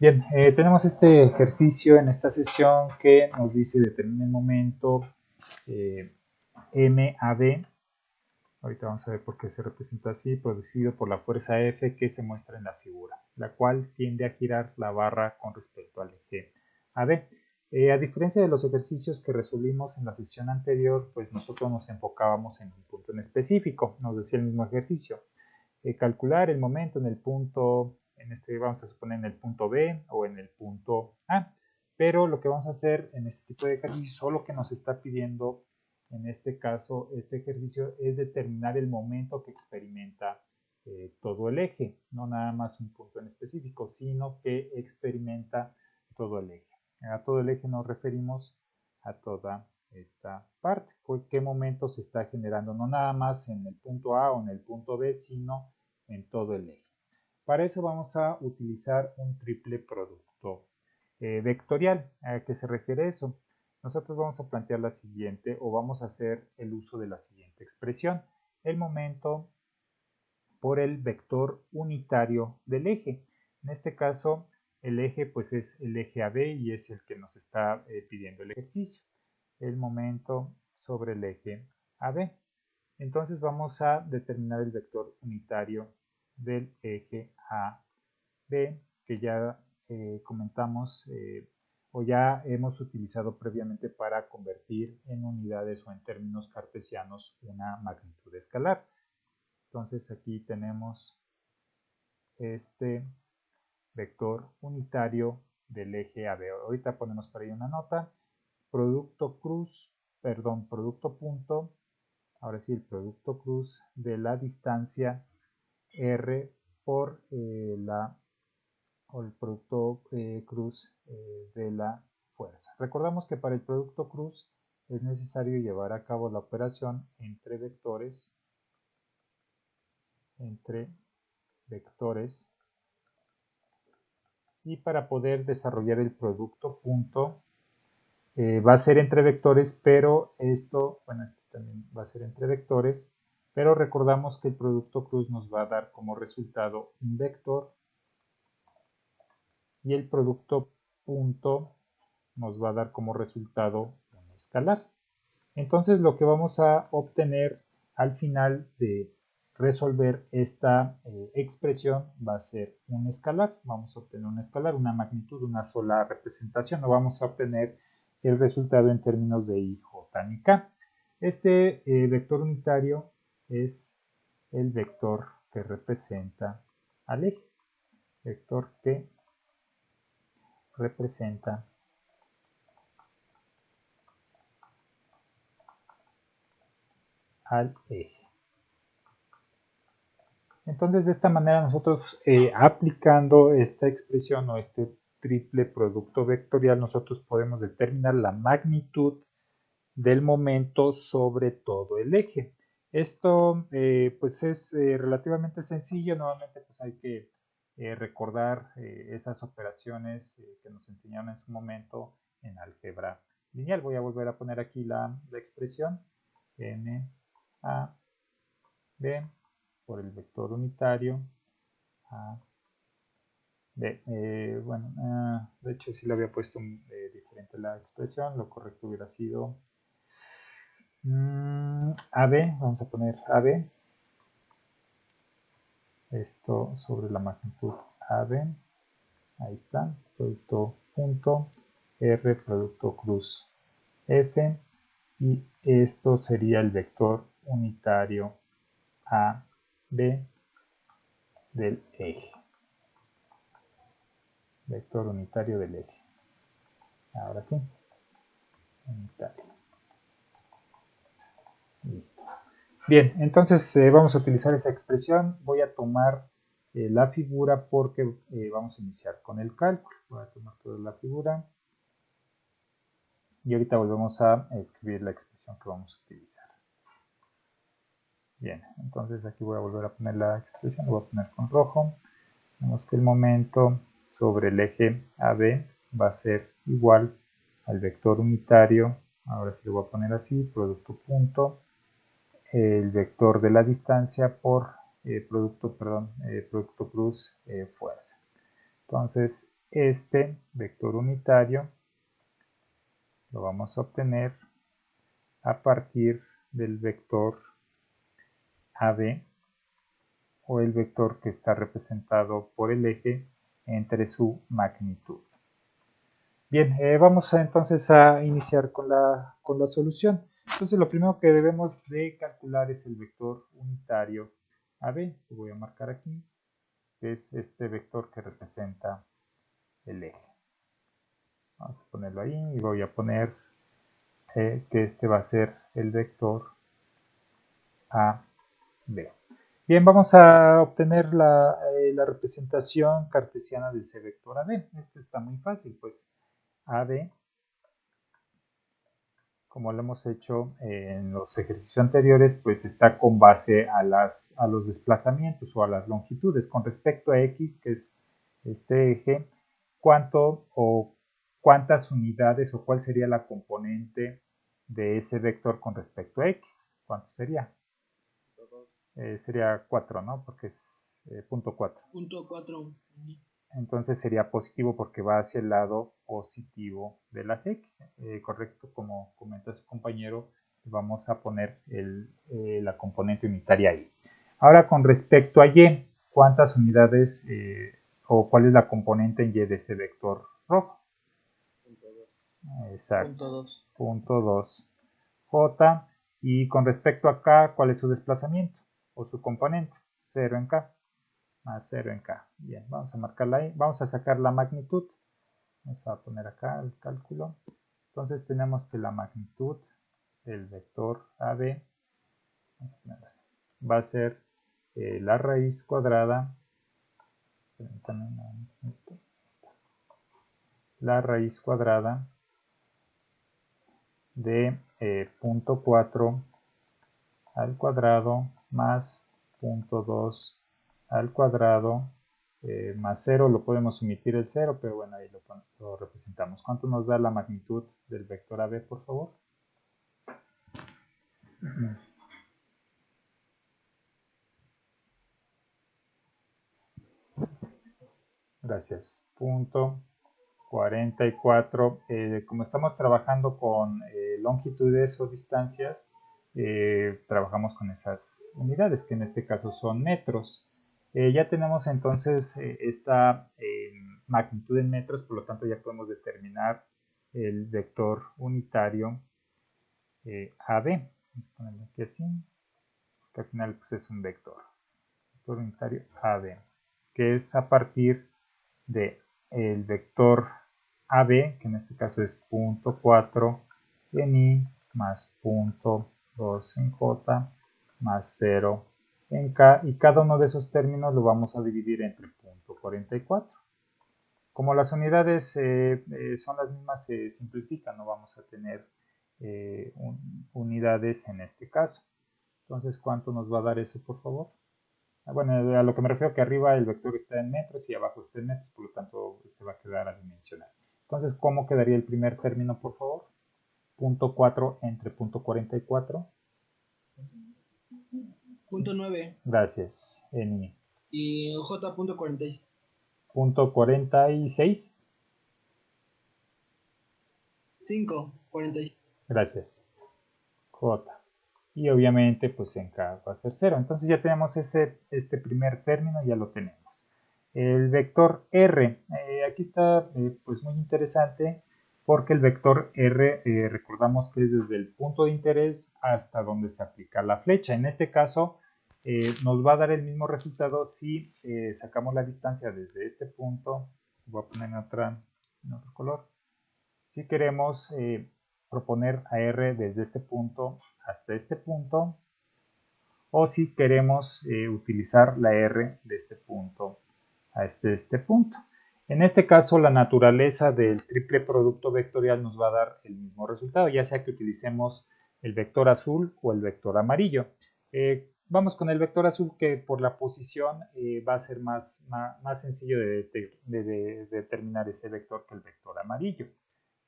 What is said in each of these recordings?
Bien, tenemos este ejercicio en esta sesión que nos dice determina el momento MAB. Ahorita vamos a ver por qué se representa así, producido por la fuerza F que se muestra en la figura, la cual tiende a girar la barra con respecto al eje AB. A diferencia de los ejercicios que resolvimos en la sesión anterior, pues nosotros nos enfocábamos en un punto en específico, nos decía el mismo ejercicio. Calcular el momento en el punto, vamos a suponer en el punto B o en el punto A, pero lo que vamos a hacer en este tipo de ejercicio, solo que nos está pidiendo en este caso, este ejercicio es determinar el momento que experimenta todo el eje, no nada más un punto en específico, sino que experimenta todo el eje. A todo el eje nos referimos a toda esta parte, qué momento se está generando, no nada más en el punto A o en el punto B, sino en todo el eje. Para eso vamos a utilizar un triple producto vectorial. ¿A qué se refiere eso? Nosotros vamos a plantear la siguiente, o vamos a hacer el uso de la siguiente expresión: el momento por el vector unitario del eje. En este caso, el eje pues es el eje AB y es el que nos está pidiendo el ejercicio. El momento sobre el eje AB. Entonces vamos a determinar el vector unitario del eje AB, que ya comentamos o ya hemos utilizado previamente para convertir en unidades o en términos cartesianos una magnitud escalar. Entonces aquí tenemos este vector unitario del eje AB. Ahorita ponemos por ahí una nota. Producto punto, ahora sí, el producto cruz de la distancia R por el producto cruz de la fuerza. Recordamos que para el producto cruz es necesario llevar a cabo la operación entre vectores y para poder desarrollar el producto punto va a ser entre vectores, pero esto también va a ser entre vectores, pero recordamos que el producto cruz nos va a dar como resultado un vector y el producto punto nos va a dar como resultado un escalar. Entonces lo que vamos a obtener al final de resolver esta expresión va a ser un escalar. Vamos a obtener un escalar, una magnitud, una sola representación. No vamos a obtener el resultado en términos de I, J ni K. Este vector unitario es el vector que representa al eje. Vector que representa al eje. Entonces, de esta manera nosotros aplicando esta expresión o este triple producto vectorial, nosotros podemos determinar la magnitud del momento sobre todo el eje. Esto pues es relativamente sencillo. Nuevamente pues hay que recordar esas operaciones que nos enseñaron en su momento en álgebra lineal. Voy a volver a poner aquí la expresión M, A, B por el vector unitario A, B. De hecho sí le había puesto diferente la expresión. Lo correcto hubiera sido AB. Vamos a poner AB. Esto sobre la magnitud AB. Ahí está. Producto punto R, producto cruz F. Y esto sería el vector unitario AB del eje. Vector unitario del eje. Ahora sí. Unitario. Listo. Bien, entonces vamos a utilizar esa expresión. Voy a tomar la figura porque vamos a iniciar con el cálculo. Voy a tomar toda la figura. Y ahorita volvemos a escribir la expresión que vamos a utilizar. Bien, entonces aquí voy a volver a poner la expresión. Lo voy a poner con rojo. Vemos que el momento sobre el eje AB va a ser igual al vector unitario. Ahora sí lo voy a poner así, producto punto, el vector de la distancia por producto cruz fuerza. Entonces este vector unitario lo vamos a obtener a partir del vector AB, o el vector que está representado por el eje entre su magnitud. Bien, vamos entonces a iniciar con la solución. Entonces lo primero que debemos de calcular es el vector unitario AB, que voy a marcar aquí, que es este vector que representa el eje. Vamos a ponerlo ahí y voy a poner que este va a ser el vector AB. Bien, vamos a obtener la representación cartesiana de ese vector AB. Este está muy fácil, pues AB, como lo hemos hecho en los ejercicios anteriores, pues está con base a los desplazamientos o a las longitudes. Con respecto a X, que es este eje, cuánto o cuántas unidades o cuál sería la componente de ese vector con respecto a X. ¿Cuánto sería? Sería 4, ¿no? Porque es punto 4. Punto 4. Entonces sería positivo porque va hacia el lado positivo de las X. Correcto, como comenta su compañero, vamos a poner la componente unitaria ahí. Ahora con respecto a Y, ¿cuántas unidades o cuál es la componente en Y de ese vector rojo? Exacto, punto 2 J. Y con respecto a K, ¿cuál es su desplazamiento o su componente? 0 en K. Más 0 en K. Bien, vamos a marcarla ahí. Vamos a sacar la magnitud. Vamos a poner acá el cálculo. Entonces tenemos que la magnitud del vector AB va a ser la raíz cuadrada. La raíz cuadrada de punto 4 al cuadrado más punto 2 al cuadrado más 0, lo podemos omitir el 0, pero bueno, ahí lo representamos. ¿Cuánto nos da la magnitud del vector AB, por favor? Gracias. Punto 44. Como estamos trabajando con longitudes o distancias, trabajamos con esas unidades, que en este caso son metros. Ya tenemos entonces esta magnitud en metros, por lo tanto ya podemos determinar el vector unitario AB. Vamos a ponerlo aquí así, que al final pues, es un vector unitario AB, que es a partir de el vector AB, que en este caso es punto 4 en I más punto 2 en J más 0 en K, y cada uno de esos términos lo vamos a dividir entre punto 44. Como las unidades son las mismas, se simplifican, no vamos a tener unidades en este caso. Entonces, ¿cuánto nos va a dar eso, por favor? Bueno, a lo que me refiero que arriba el vector está en metros y abajo está en metros, por lo tanto se va a quedar adimensional. Entonces, ¿cómo quedaría el primer término, por favor? Punto 4 entre punto 44. Punto 9. Gracias, Eni. Y J punto 46. Punto 46. 5, 46. Gracias. J. Y obviamente, pues en K va a ser 0. Entonces ya tenemos este primer término, ya lo tenemos. El vector R, aquí está pues muy interesante porque el vector R recordamos que es desde el punto de interés hasta donde se aplica la flecha. En este caso nos va a dar el mismo resultado si sacamos la distancia desde este punto. Voy a poner en otro color. Si queremos proponer a R desde este punto hasta este punto, o si queremos utilizar la R de este punto a este punto. En este caso, la naturaleza del triple producto vectorial nos va a dar el mismo resultado, ya sea que utilicemos el vector azul o el vector amarillo. Vamos con el vector azul, que por la posición va a ser más sencillo de determinar ese vector que el vector amarillo.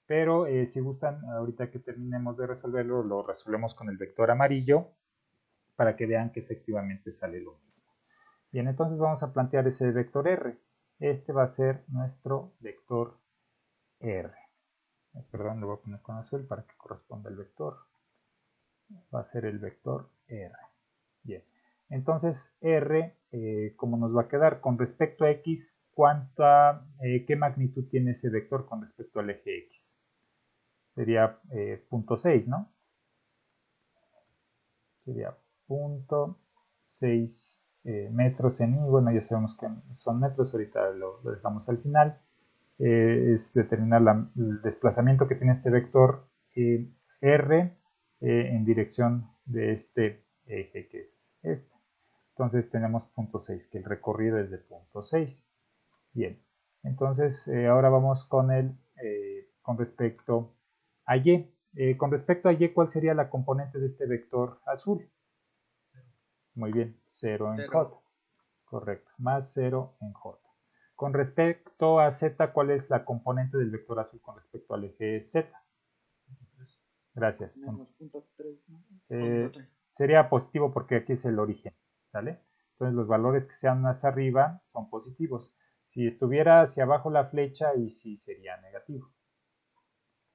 Pero si gustan, ahorita que terminemos de resolverlo, lo resolvemos con el vector amarillo para que vean que efectivamente sale lo mismo. Bien, entonces vamos a plantear ese vector R. Este va a ser nuestro vector. vector R. Perdón, lo voy a poner con azul para que corresponda el vector. Va a ser el vector R. Bien. Entonces, R, ¿cómo nos va a quedar? Con respecto a X, ¿qué magnitud tiene ese vector con respecto al eje X? Sería 0.6, ¿no? Sería 0.6 metros en Y. Bueno, ya sabemos que son metros, ahorita lo dejamos al final. Es determinar el desplazamiento que tiene este vector R en dirección de este eje que es este. Entonces tenemos 0.6, que el recorrido es de 0.6. Bien, entonces ahora vamos con con respecto a Y. Con respecto a Y, ¿cuál sería la componente de este vector azul? Muy bien, 0 en J. Correcto, más 0 en J. Con respecto a Z, ¿cuál es la componente del vector azul con respecto al eje Z? Gracias. Menos 0.3, ¿no? Sería positivo porque aquí es el origen, ¿sale? Entonces los valores que sean más arriba son positivos. Si estuviera hacia abajo la flecha, y sí sería negativo.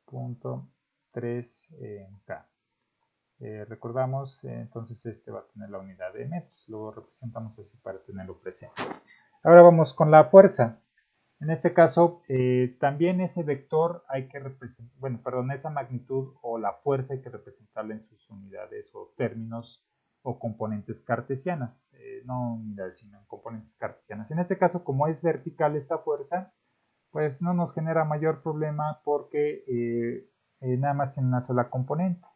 0.3 en K. Recordamos, entonces este va a tener la unidad de metros. Luego representamos así para tenerlo presente. Ahora vamos con la fuerza. En este caso, también ese vector hay que representar, bueno, perdón, esa magnitud o la fuerza hay que representarla en sus unidades o términos o componentes cartesianas, no unidades, sino en componentes cartesianas. En este caso, como es vertical esta fuerza, pues no nos genera mayor problema porque nada más tiene una sola componente.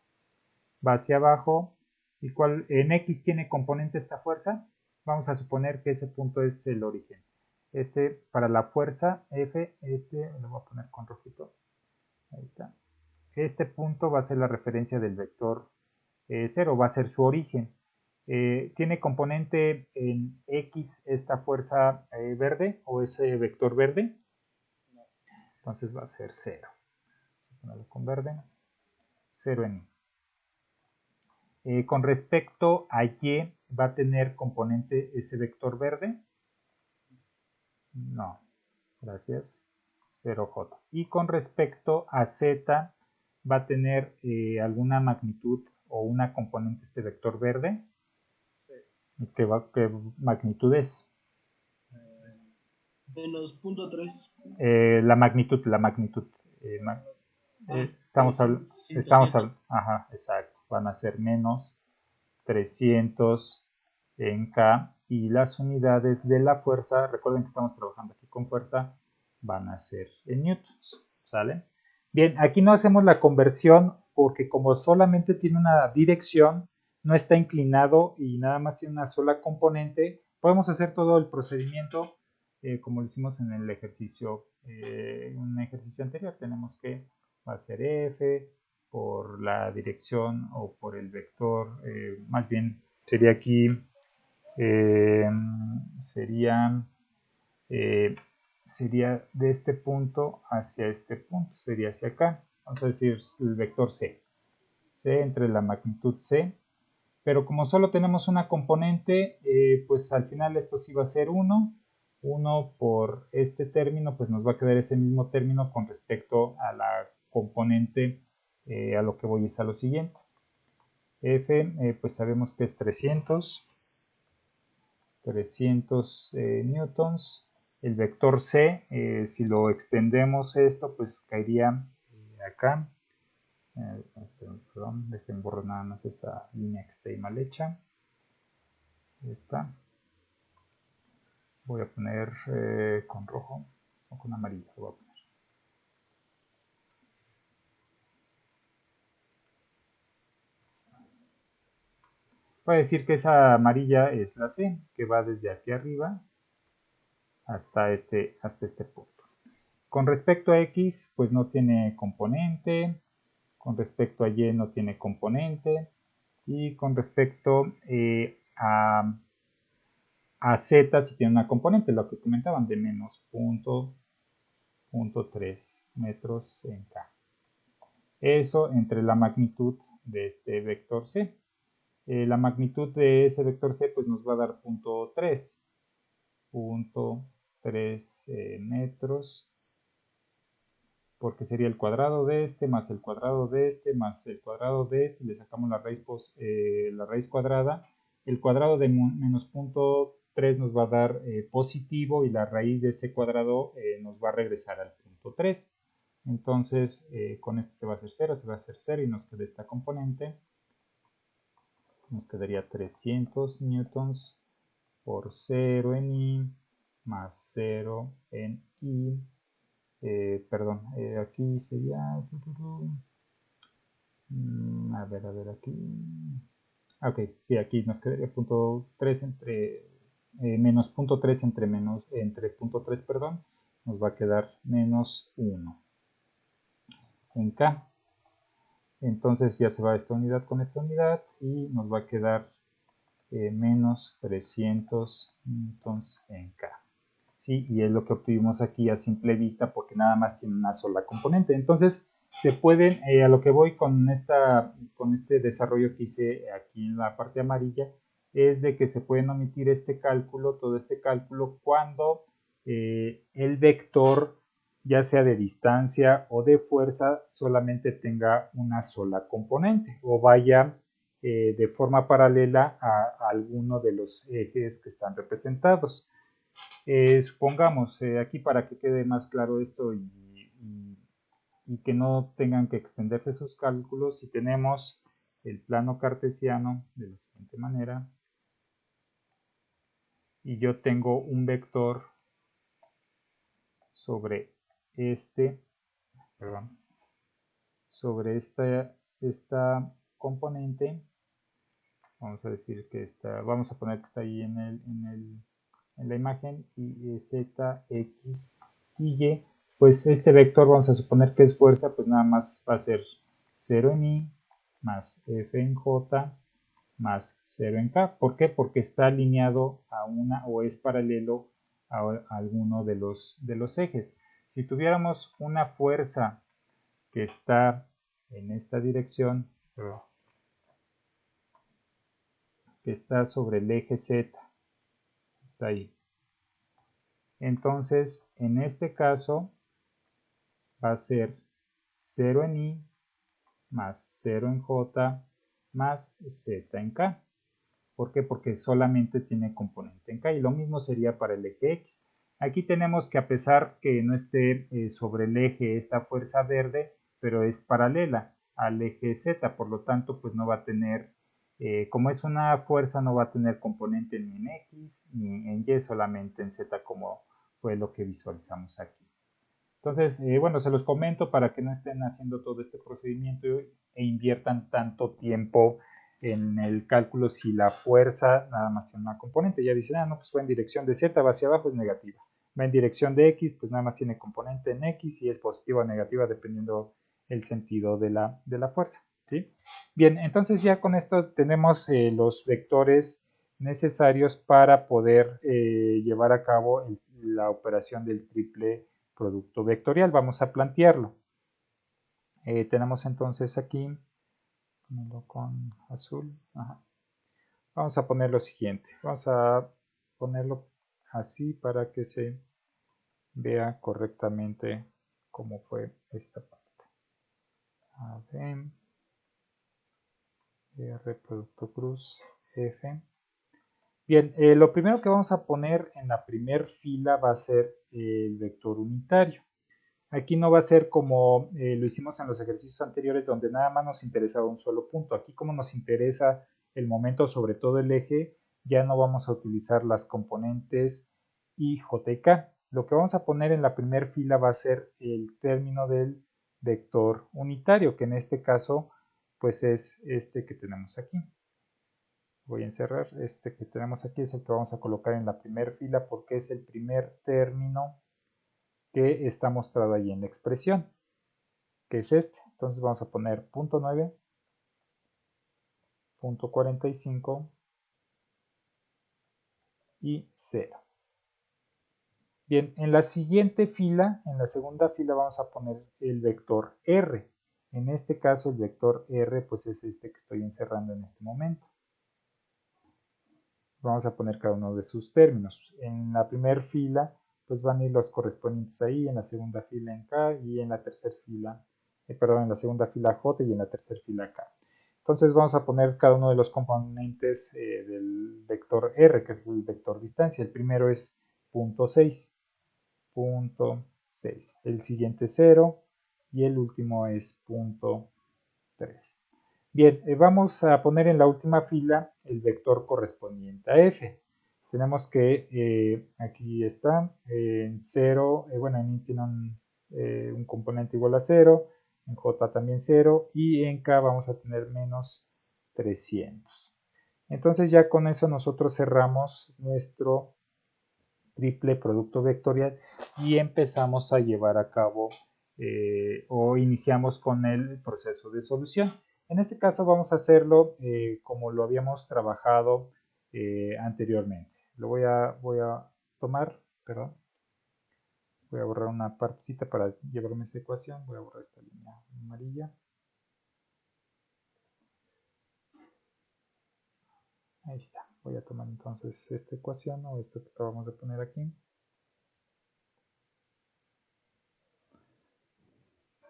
Va hacia abajo. ¿Y en X tiene componente esta fuerza? Vamos a suponer que ese punto es el origen. Para la fuerza F, lo voy a poner con rojito. Ahí está. Este punto va a ser la referencia del vector 0, va a ser su origen. ¿Tiene componente en X esta fuerza verde o ese vector verde? No. Entonces va a ser 0. Vamos a ponerlo con verde. 0 en Y. Con respecto a Y, ¿va a tener componente ese vector verde? No. Gracias. 0J. Y con respecto a Z, ¿va a tener alguna magnitud o una componente este vector verde? Sí. ¿Qué magnitud es? Menos 0.3. La magnitud. Ajá, exacto. Van a ser menos 300 en K. Y las unidades de la fuerza, recuerden que estamos trabajando aquí con fuerza, van a ser en newtons, ¿sale? Bien, aquí no hacemos la conversión porque como solamente tiene una dirección, no está inclinado y nada más tiene una sola componente, podemos hacer todo el procedimiento como lo hicimos en el ejercicio, un ejercicio anterior. Tenemos que hacer F por la dirección o por el vector, más bien sería aquí, sería de este punto hacia este punto, sería hacia acá. Vamos a decir el vector C. C entre la magnitud C. Pero como solo tenemos una componente, pues al final esto sí va a ser 1. 1 por este término, pues nos va a quedar ese mismo término con respecto a la componente, a lo que voy es a lo siguiente. F, pues sabemos que es 300 newtons. El vector C, si lo extendemos esto, pues caería acá. Perdón, dejen borrar nada más esa línea que está ahí mal hecha. Ahí está. Voy a poner con rojo o con amarillo. Lo voy a poner. Voy a decir que esa amarilla es la C, que va desde aquí arriba hasta este punto. Con respecto a X, pues no tiene componente. Con respecto a Y no tiene componente. Y con respecto a Z sí tiene una componente, lo que comentaban, de menos 0.3 metros en K. Eso entre la magnitud de este vector C. La magnitud de ese vector C pues nos va a dar 0.3 metros porque sería el cuadrado de este más el cuadrado de este más el cuadrado de este, le sacamos la raíz cuadrada. El cuadrado de menos 0.3 nos va a dar positivo y la raíz de ese cuadrado nos va a regresar al punto 3. Entonces con este se va a hacer 0, se va a hacer 0 y nos queda esta componente. Nos quedaría 300 newtons por 0 en I más 0 en I. Aquí sería... a ver, aquí... Ok, sí, aquí nos quedaría punto 3 entre... menos punto 3 entre punto 3, perdón, nos va a quedar menos 1 en K. Entonces ya se va esta unidad con esta unidad y nos va a quedar menos 300 newtons en K. ¿Sí? Y es lo que obtuvimos aquí a simple vista porque nada más tiene una sola componente. Entonces se pueden, a lo que voy con este desarrollo que hice aquí en la parte amarilla, es de que se pueden omitir este cálculo, todo este cálculo, cuando el vector, ya sea de distancia o de fuerza, solamente tenga una sola componente o vaya de forma paralela a alguno de los ejes que están representados. Supongamos, aquí para que quede más claro esto y que no tengan que extenderse sus cálculos, si tenemos el plano cartesiano de la siguiente manera, y yo tengo un vector sobre sobre esta componente, vamos a decir que vamos a poner que está ahí en la imagen, y z, x y y, pues este vector vamos a suponer que es fuerza, pues nada más va a ser 0 en i más f en j más 0 en k. ¿Por qué? Porque está alineado a una o es paralelo a alguno de los ejes. Si tuviéramos una fuerza que está en esta dirección, que está sobre el eje z, está ahí. Entonces, en este caso, va a ser 0 en i más 0 en j más z en k. ¿Por qué? Porque solamente tiene componente en k. Y lo mismo sería para el eje x. Aquí tenemos que, a pesar que no esté sobre el eje esta fuerza verde, pero es paralela al eje z, por lo tanto, pues no va a tener, como es una fuerza, no va a tener componente ni en x ni en y, solamente en z, como fue lo que visualizamos aquí. Entonces, bueno, se los comento para que no estén haciendo todo este procedimiento e inviertan tanto tiempo en el cálculo si la fuerza nada más tiene una componente. Ya dicen, no, pues va en dirección de z, va hacia abajo, es negativa. Va en dirección de x, pues nada más tiene componente en x y es positiva o negativa dependiendo el sentido de la fuerza. ¿Sí? Bien, entonces ya con esto tenemos los vectores necesarios para poder llevar a cabo la operación del triple producto vectorial. Vamos a plantearlo. Tenemos entonces aquí, ponerlo con azul. Ajá. Vamos a poner lo siguiente. Vamos a ponerlo así para que se vea correctamente cómo fue esta parte. A ver, R producto cruz F. Bien, lo primero que vamos a poner en la primera fila va a ser el vector unitario. Aquí no va a ser como lo hicimos en los ejercicios anteriores, donde nada más nos interesaba un solo punto. Aquí, como nos interesa el momento sobre todo el eje, ya no vamos a utilizar las componentes I, J y K. Lo que vamos a poner en la primera fila va a ser el término del vector unitario, que en este caso pues es este que tenemos aquí. Voy a encerrar este que tenemos aquí, es el que vamos a colocar en la primera fila porque es el primer término que está mostrado ahí en la expresión, que es este. Entonces vamos a poner punto 9, punto 45 y 0. Bien, en la siguiente fila, en la segunda fila, vamos a poner el vector R. En este caso, el vector R pues es este que estoy encerrando en este momento. Vamos a poner cada uno de sus términos. En la primera fila pues van a ir los correspondientes ahí, en la segunda fila en K y en la tercera fila, en la segunda fila J y en la tercera fila K. Entonces vamos a poner cada uno de los componentes del vector R, que es el vector distancia. El primero es 0.6, 0.6. El siguiente 0 y el último es 0.3. Bien, vamos a poner en la última fila el vector correspondiente a F. Tenemos que, aquí está, en 0, bueno, en I tiene un componente igual a 0, en J también 0 y en K vamos a tener menos 300. Entonces ya con eso nosotros cerramos nuestro triple producto vectorial y empezamos a llevar a cabo o iniciamos con el proceso de solución. En este caso vamos a hacerlo como lo habíamos trabajado anteriormente. Lo voy a tomar, perdón, voy a borrar una partecita para llevarme esa ecuación. Voy a borrar esta línea amarilla. Ahí está. Voy a tomar entonces esta ecuación o esto que acabamos de poner aquí.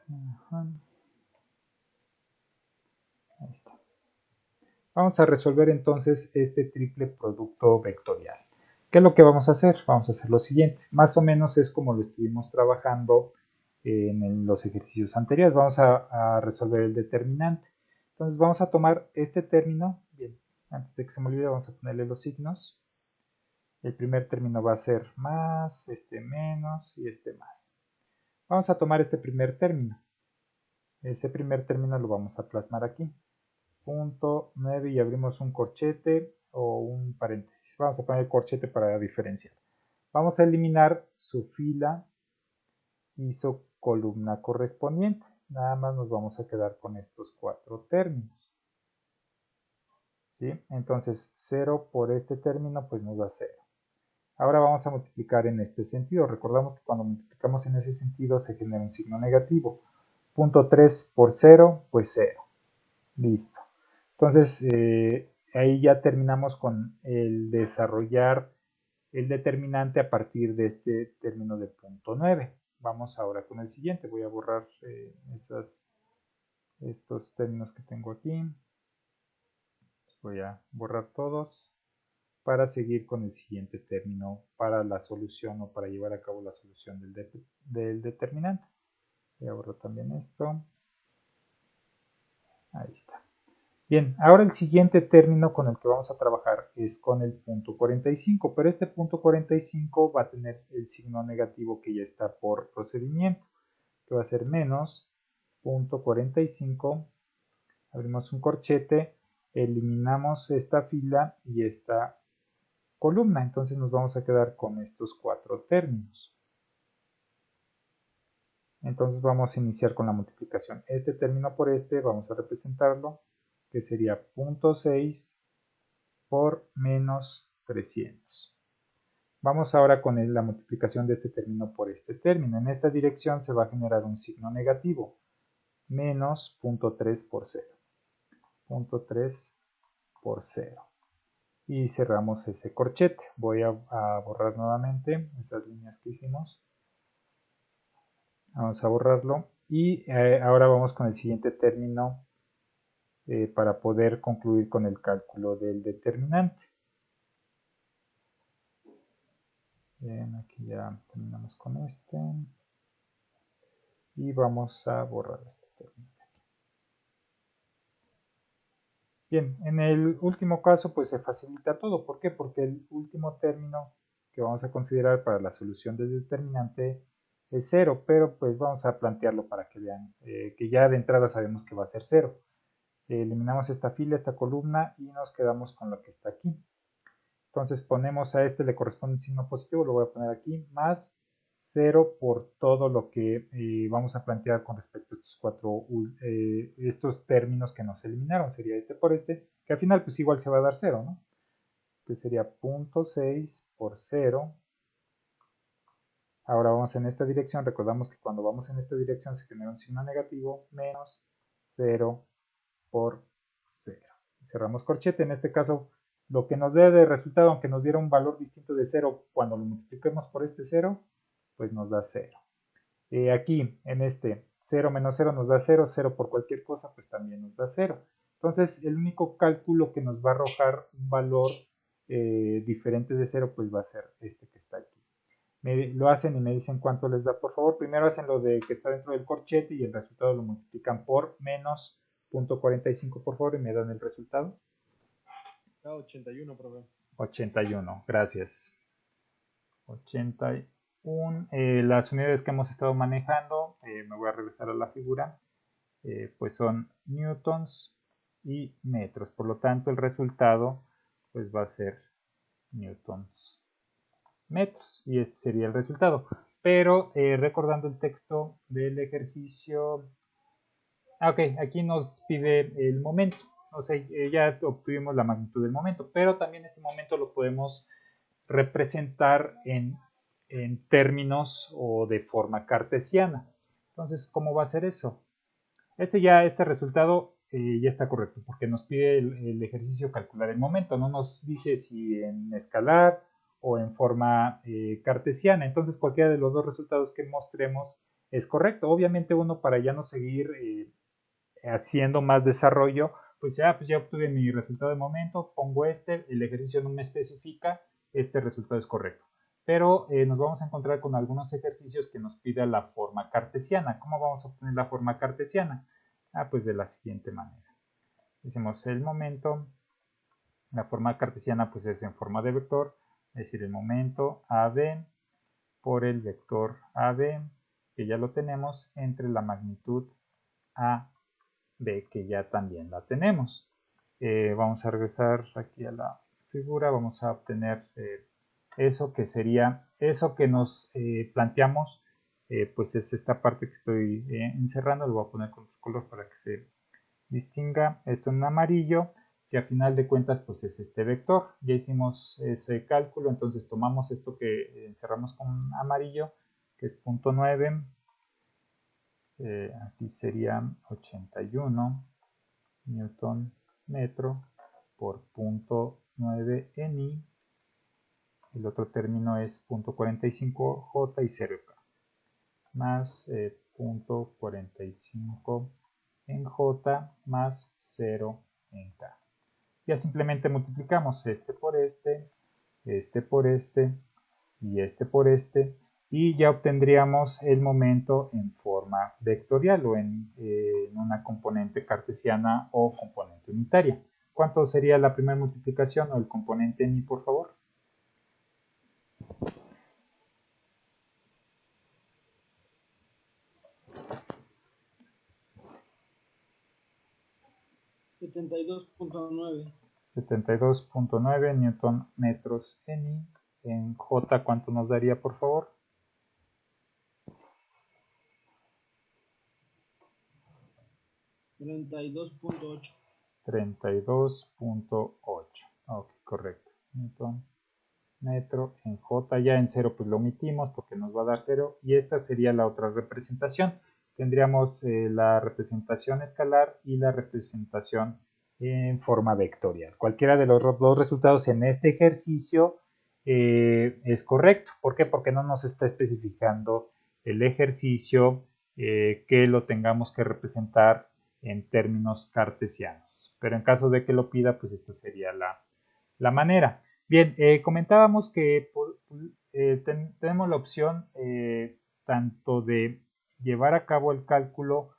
Ajá. Ahí está. Vamos a resolver entonces este triple producto vectorial. ¿Qué es lo que vamos a hacer? Vamos a hacer lo siguiente. Más o menos es como lo estuvimos trabajando en los ejercicios anteriores. Vamos a resolver el determinante. Entonces vamos a tomar este término. Bien, antes de que se me olvide vamos a ponerle los signos. El primer término va a ser más, este menos y este más. Vamos a tomar este primer término. Ese primer término lo vamos a plasmar aquí. 0.9 y abrimos un corchete o un paréntesis. Vamos a poner el corchete para diferenciar. Vamos a eliminar su fila y su columna correspondiente. Nada más nos vamos a quedar con estos cuatro términos. ¿Sí? Entonces 0 por este término pues nos da 0. Ahora vamos a multiplicar en este sentido. Recordamos que cuando multiplicamos en ese sentido se genera un signo negativo. 0.3 por 0, pues 0. Listo. Entonces, ahí ya terminamos con el desarrollar el determinante a partir de este término de 0.9. Vamos ahora con el siguiente. Voy a borrar estos términos que tengo aquí. Voy a borrar todos para seguir con el siguiente término para la solución o para llevar a cabo la solución del determinante. Voy a borrar también esto. Ahí está. Bien, ahora el siguiente término con el que vamos a trabajar es con el punto 45, pero este punto 45 va a tener el signo negativo que ya está por procedimiento, que va a ser menos punto 45, abrimos un corchete, eliminamos esta fila y esta columna, entonces nos vamos a quedar con estos cuatro términos. Entonces vamos a iniciar con la multiplicación. Este término por este vamos a representarlo, que sería 0.6 por menos 300. Vamos ahora con la multiplicación de este término por este término. En esta dirección se va a generar un signo negativo, menos 0.3 por 0. 0.3 por 0. Y cerramos ese corchete. Voy a borrar nuevamente esas líneas que hicimos. Vamos a borrarlo. Y ahora vamos con el siguiente término para poder concluir con el cálculo del determinante. Bien, aquí ya terminamos con este. Y vamos a borrar este término. Bien, en el último caso pues se facilita todo. ¿Por qué? Porque el último término que vamos a considerar para la solución del determinante es 0, pero pues vamos a plantearlo para que vean que ya de entrada sabemos que va a ser 0. Eliminamos esta fila, esta columna y nos quedamos con lo que está aquí. Entonces ponemos a este, le corresponde un signo positivo, lo voy a poner aquí, más 0 por todo lo que vamos a plantear con respecto a estos términos que nos eliminaron. Sería este por este, que al final pues igual se va a dar 0, ¿no? Que sería 0.6 por 0. Ahora vamos en esta dirección, recordamos que cuando vamos en esta dirección se genera un signo negativo, menos 0 por 0. Cerramos corchete, en este caso lo que nos dé de resultado, aunque nos diera un valor distinto de 0, cuando lo multipliquemos por este 0, pues nos da 0. Aquí, en este 0 menos 0 nos da 0, 0 por cualquier cosa, pues también nos da 0. Entonces, el único cálculo que nos va a arrojar un valor diferente de 0, pues va a ser este que está aquí. Lo hacen y me dicen cuánto les da, por favor. Primero hacen lo de que está dentro del corchete y el resultado lo multiplican por menos 0.45, por favor, y me dan el resultado. 81, profe. 81, gracias. 81. Las unidades que hemos estado manejando, me voy a regresar a la figura, pues son newtons y metros. Por lo tanto, el resultado pues va a ser newtons metros y este sería el resultado. Pero recordando el texto del ejercicio, ok, aquí nos pide el momento. O sea, ya obtuvimos la magnitud del momento, pero también este momento lo podemos representar en términos o de forma cartesiana. Entonces, ¿cómo va a ser eso? Este resultado ya está correcto, porque nos pide el ejercicio calcular el momento, no nos dice si en escalar o en forma cartesiana. Entonces, cualquiera de los dos resultados que mostremos es correcto. Obviamente, uno para ya no seguir haciendo más desarrollo, pues ya obtuve mi resultado de momento, pongo el ejercicio no me especifica, este resultado es correcto. Pero nos vamos a encontrar con algunos ejercicios que nos pida la forma cartesiana. ¿Cómo vamos a obtener la forma cartesiana? Pues de la siguiente manera. Decimos el momento, la forma cartesiana pues es en forma de vector, es decir, el momento AB por el vector AB, que ya lo tenemos, entre la magnitud AB, que ya también la tenemos. Vamos a regresar aquí a la figura, vamos a obtener eso que sería, eso que nos planteamos, pues es esta parte que estoy encerrando, lo voy a poner con otro color para que se distinga esto en amarillo, que a final de cuentas pues es este vector. Ya hicimos ese cálculo, entonces tomamos esto que encerramos con amarillo, que es 0.9, aquí sería 81 newton metro por 0.9 ni, el otro término es 0.45 j y 0k, más 0.45 en j más 0 en k. Ya simplemente multiplicamos este por este por este y este por este, y ya obtendríamos el momento en forma vectorial o en una componente cartesiana o componente unitaria. ¿Cuánto sería la primera multiplicación o el componente ni, por favor? $72.9. 72.9 newton metros ni. En J, ¿cuánto nos daría, por favor? 32.8. 32.8. Ok, correcto. Newton metro en J, ya en 0 pues lo omitimos porque nos va a dar 0 y esta sería la otra representación. Tendríamos la representación escalar y la representación en forma vectorial. Cualquiera de los dos resultados en este ejercicio es correcto. ¿Por qué? Porque no nos está especificando el ejercicio que lo tengamos que representar en términos cartesianos. Pero en caso de que lo pida, pues esta sería la manera. Bien, comentábamos que tenemos la opción tanto de llevar a cabo el cálculo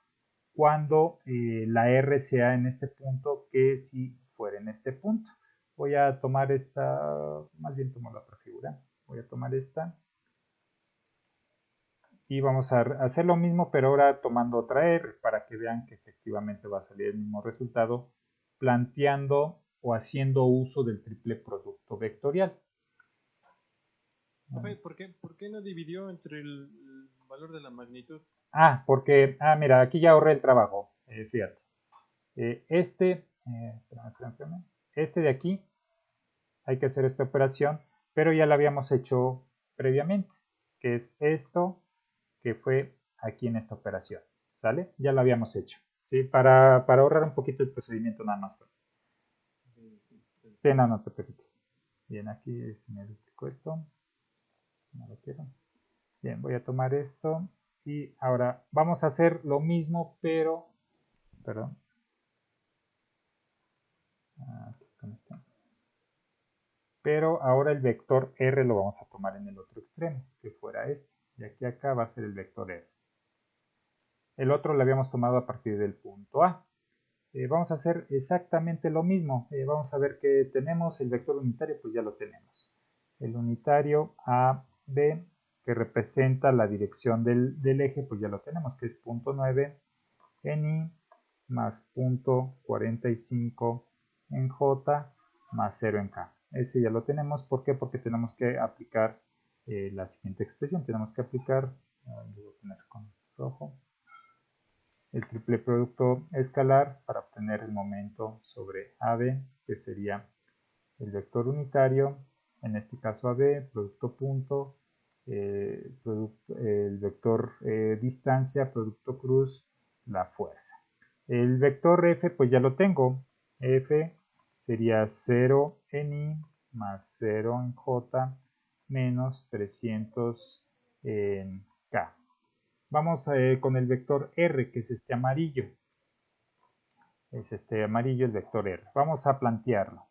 cuando la R sea en este punto que si fuera en este punto. Voy a tomar esta, más bien tomo la otra figura, voy a tomar esta y vamos a hacer lo mismo pero ahora tomando otra R para que vean que efectivamente va a salir el mismo resultado planteando o haciendo uso del triple producto vectorial. ¿Por qué no dividió entre el valor de la magnitud? Porque, mira, aquí ya ahorré el trabajo, fíjate. Este de aquí, hay que hacer esta operación, pero ya la habíamos hecho previamente, que es esto que fue aquí en esta operación, ¿sale? Ya lo habíamos hecho, ¿sí? Para ahorrar un poquito el procedimiento nada más. Sí, no, no te preocupes. Bien, aquí se me duplicó esto. Esto no lo quiero. Bien, voy a tomar esto. Y ahora vamos a hacer lo mismo, pero... Perdón. Aquí es con este. Pero ahora el vector R lo vamos a tomar en el otro extremo, que fuera este. Y aquí acá va a ser el vector R. El otro lo habíamos tomado a partir del punto A. Vamos a hacer exactamente lo mismo. Vamos a ver que tenemos el vector unitario, pues ya lo tenemos. El unitario AB, que representa la dirección del eje, pues ya lo tenemos, que es punto 9 en I más punto 45 en J más 0 en K. Ese ya lo tenemos. ¿Por qué? Porque tenemos que aplicar la siguiente expresión. Tenemos que aplicar, voy a poner con rojo, el triple producto escalar para obtener el momento sobre AB, que sería el vector unitario, en este caso AB, producto punto, el vector distancia, producto cruz, la fuerza. El vector F pues ya lo tengo. F sería 0 en I más 0 en J menos 300 en K. Vamos con el vector R, que es este amarillo. Es este amarillo el vector R. Vamos a plantearlo.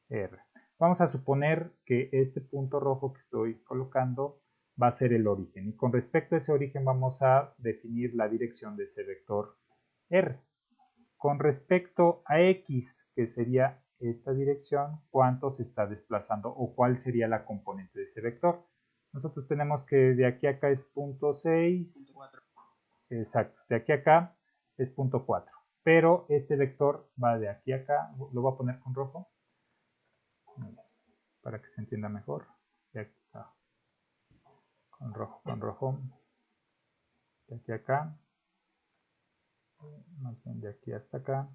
R. Vamos a suponer que este punto rojo que estoy colocando va a ser el origen. Y con respecto a ese origen vamos a definir la dirección de ese vector R. Con respecto a X, que sería esta dirección, ¿cuánto se está desplazando o cuál sería la componente de ese vector? Nosotros tenemos que de aquí a acá es punto 6. Exacto, de aquí a acá es punto 4. Pero este vector va de aquí a acá, lo voy a poner con rojo, para que se entienda mejor. De aquí, con rojo, de aquí a acá, más bien de aquí hasta acá.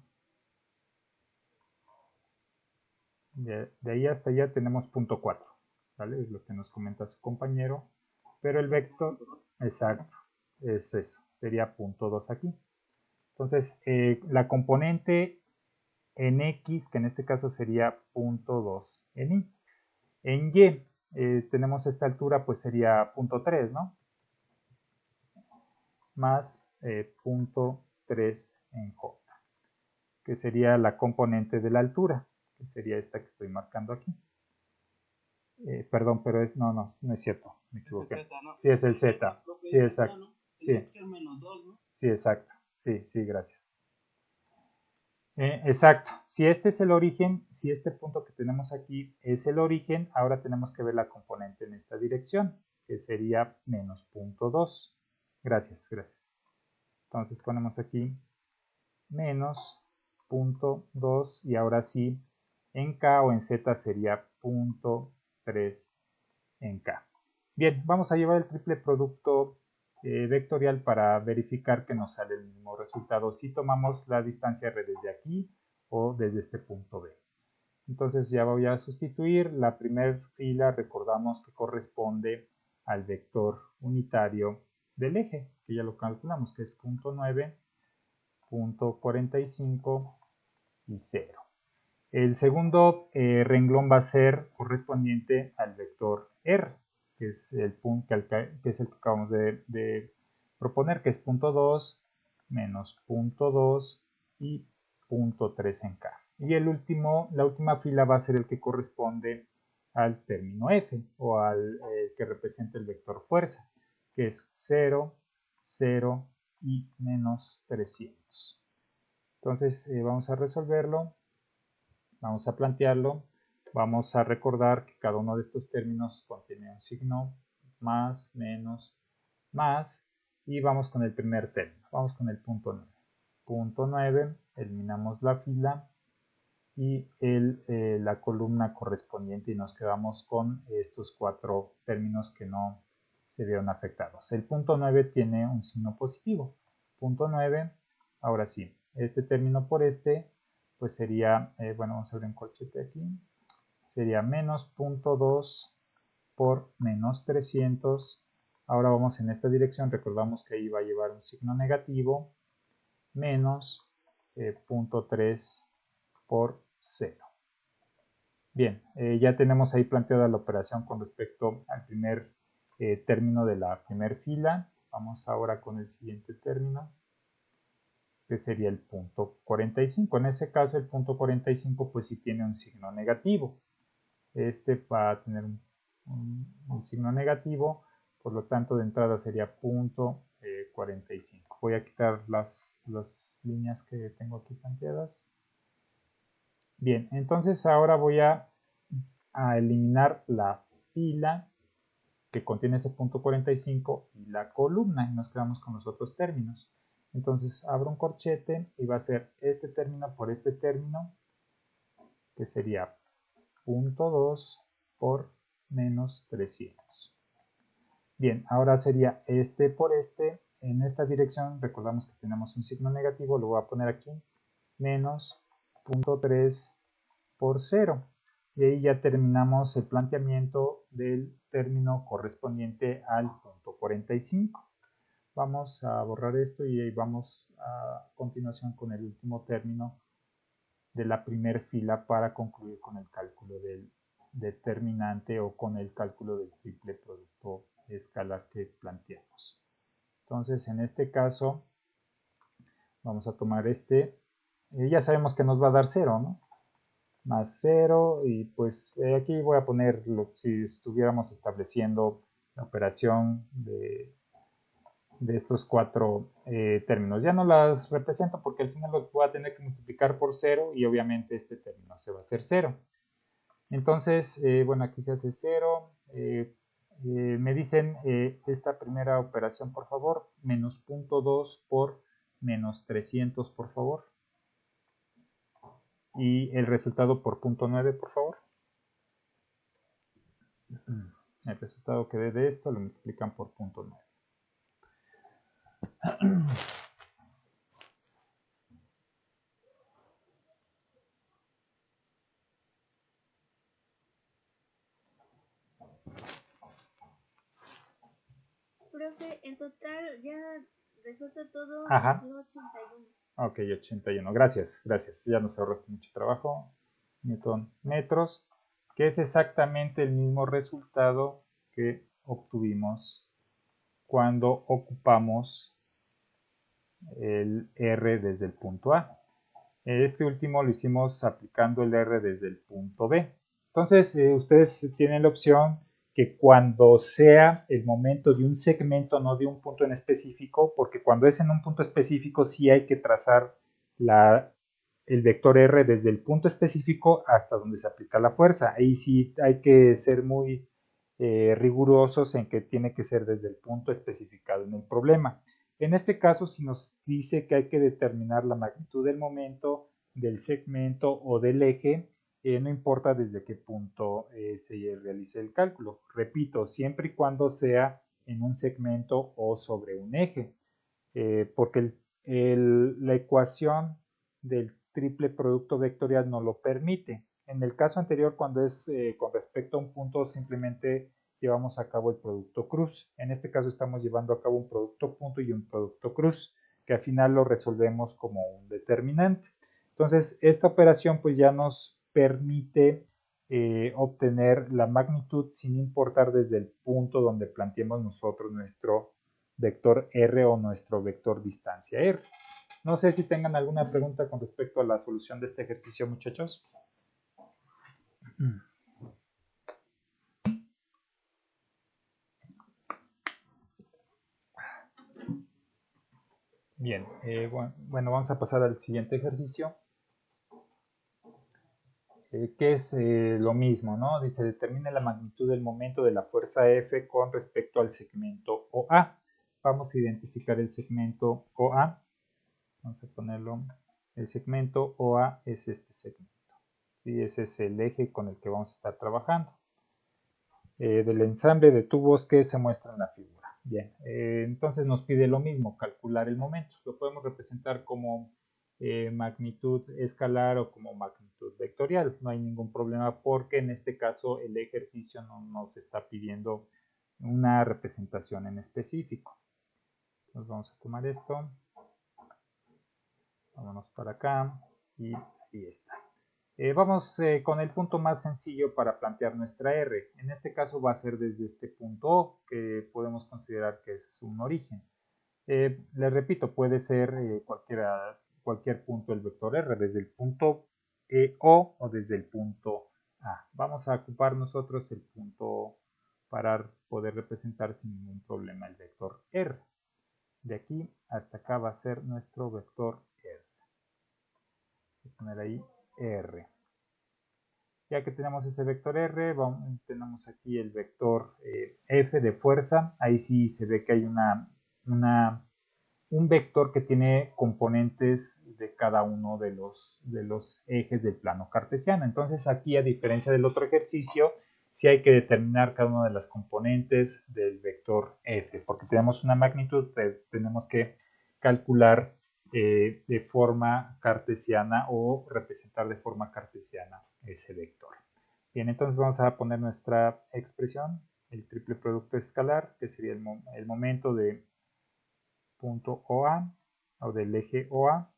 De ahí hasta allá tenemos punto 4, ¿sale? Es lo que nos comenta su compañero. Pero el vector, exacto, es eso, sería punto 2 aquí. Entonces, la componente en X, que en este caso sería punto 2 en Y. En Y tenemos esta altura, pues sería punto 3, ¿no? Más punto 3 en J, que sería la componente de la altura, que sería esta que estoy marcando aquí. Perdón, pero no es cierto, me equivoqué. Z, ¿no? Sí, es el Z. Sí, exacto. ¿no? Sí. Que ser menos 2, ¿no? Sí, exacto. Sí, gracias. Exacto. Si este es el origen, si este punto que tenemos aquí es el origen, ahora tenemos que ver la componente en esta dirección, que sería menos punto 2. Gracias. Entonces ponemos aquí menos punto 2 y ahora sí, en K o en Z sería punto 3 en K. Bien, vamos a llevar el triple producto vectorial para verificar que nos sale el mismo resultado si tomamos la distancia R desde aquí o desde este punto B. Entonces ya voy a sustituir. La primera fila recordamos que corresponde al vector unitario del eje, que ya lo calculamos, que es punto 9, punto 45 y 0. El segundo renglón va a ser correspondiente al vector R, que es el punto que es el que acabamos de proponer, que es punto 2 menos punto 2 y punto 3 en K. Y la última fila va a ser el que corresponde al término F o al que representa el vector fuerza, que es 0, 0 y menos 300. Entonces vamos a resolverlo. Vamos a plantearlo. Vamos a recordar que cada uno de estos términos contiene un signo más, menos, más. Y vamos con el primer término. Vamos con el punto 9. Punto 9, eliminamos la fila y la columna correspondiente y nos quedamos con estos 4 términos que no se vieron afectados. El punto 9 tiene un signo positivo. Punto 9, ahora sí, este término por este pues sería, bueno, vamos a ver un corchete aquí, sería menos punto 2 por menos 300. Ahora vamos en esta dirección, recordamos que ahí va a llevar un signo negativo, menos punto 3 por 0. Bien, ya tenemos ahí planteada la operación con respecto al primer término de la primera fila. Vamos ahora con el siguiente término, que sería el punto 45. En ese caso, el punto 45 pues sí tiene un signo negativo. Este va a tener un signo negativo, por lo tanto de entrada sería punto 45. Voy a quitar las líneas que tengo aquí planteadas. Bien, entonces ahora voy a eliminar la fila que contiene ese punto 45 y la columna y nos quedamos con los otros términos. Entonces abro un corchete y va a ser este término por este término, que sería punto 2 por menos 300. Bien, ahora sería este por este. En esta dirección recordamos que tenemos un signo negativo, lo voy a poner aquí, menos punto 3 por 0. Y ahí ya terminamos el planteamiento del término correspondiente al punto 45. Vamos a borrar esto y vamos a continuación con el último término de la primera fila para concluir con el cálculo del determinante o con el cálculo del triple producto escalar que planteamos. Entonces, en este caso, vamos a tomar este. Ya sabemos que nos va a dar 0, ¿no? Más 0 y pues aquí voy a poner si estuviéramos estableciendo la operación de estos cuatro términos. Ya no las represento porque al final lo voy a tener que multiplicar por 0 y obviamente este término se va a hacer 0. Entonces, bueno, aquí se hace 0. Me dicen esta primera operación, por favor, menos punto 2 por menos 300, por favor. Y el resultado por punto 9, por favor. El resultado que dé de esto lo multiplican por punto 9. Profe, en total ya resuelto todo, Ajá. nos dio 81. Ok, 81. Gracias, gracias. Ya nos ahorraste mucho trabajo. Newton metros, que es exactamente el mismo resultado que obtuvimos cuando ocupamos el R desde el punto A. Este último lo hicimos aplicando el R desde el punto B. Entonces, ustedes tienen la opción que cuando sea el momento de un segmento, no de un punto en específico, porque cuando es en un punto específico sí hay que trazar el vector R desde el punto específico hasta donde se aplica la fuerza. Ahí sí hay que ser muy rigurosos en que tiene que ser desde el punto especificado en el problema. En este caso, si nos dice que hay que determinar la magnitud del momento, del segmento o del eje, no importa desde qué punto se realice el cálculo. Repito, siempre y cuando sea en un segmento o sobre un eje, porque la ecuación del triple producto vectorial no lo permite. En el caso anterior, cuando es con respecto a un punto, simplemente llevamos a cabo el producto cruz. En este caso estamos llevando a cabo un producto punto y un producto cruz, que al final lo resolvemos como un determinante. Entonces, esta operación pues ya nos permite obtener la magnitud sin importar desde el punto donde planteemos nosotros nuestro vector R o nuestro vector distancia R. No sé si tengan alguna pregunta con respecto a la solución de este ejercicio, muchachos. Bien, bueno, vamos a pasar al siguiente ejercicio, que es lo mismo, ¿no? Dice, determine la magnitud del momento de la fuerza F con respecto al segmento OA. Vamos a identificar el segmento OA. Vamos a ponerlo. El segmento OA es este segmento. ¿Sí? Ese es el eje con el que vamos a estar trabajando. Del ensamble de tubos que se muestra en la figura. Bien, entonces nos pide lo mismo, calcular el momento. Lo podemos representar como magnitud escalar o como magnitud vectorial. No hay ningún problema porque en este caso el ejercicio no nos está pidiendo una representación en específico. Entonces vamos a tomar esto. Vámonos para acá y ahí está. Vamos con el punto más sencillo para plantear nuestra R. En este caso va a ser desde este punto O, que podemos considerar que es un origen. Les repito, puede ser cualquier punto del vector R, desde el punto O desde el punto A. Vamos a ocupar nosotros el punto O para poder representar sin ningún problema el vector R. De aquí hasta acá va a ser nuestro vector R. Voy a poner ahí R. Ya que tenemos ese vector R, tenemos aquí el vector F de fuerza. Ahí sí se ve que hay un vector que tiene componentes de cada uno de los ejes del plano cartesiano. Entonces aquí, a diferencia del otro ejercicio, sí hay que determinar cada una de las componentes del vector F, porque tenemos una magnitud, tenemos que calcular de forma cartesiana o representar de forma cartesiana ese vector. Bien, entonces vamos a poner nuestra expresión, el triple producto escalar, que sería el momento de punto OA o del eje OA,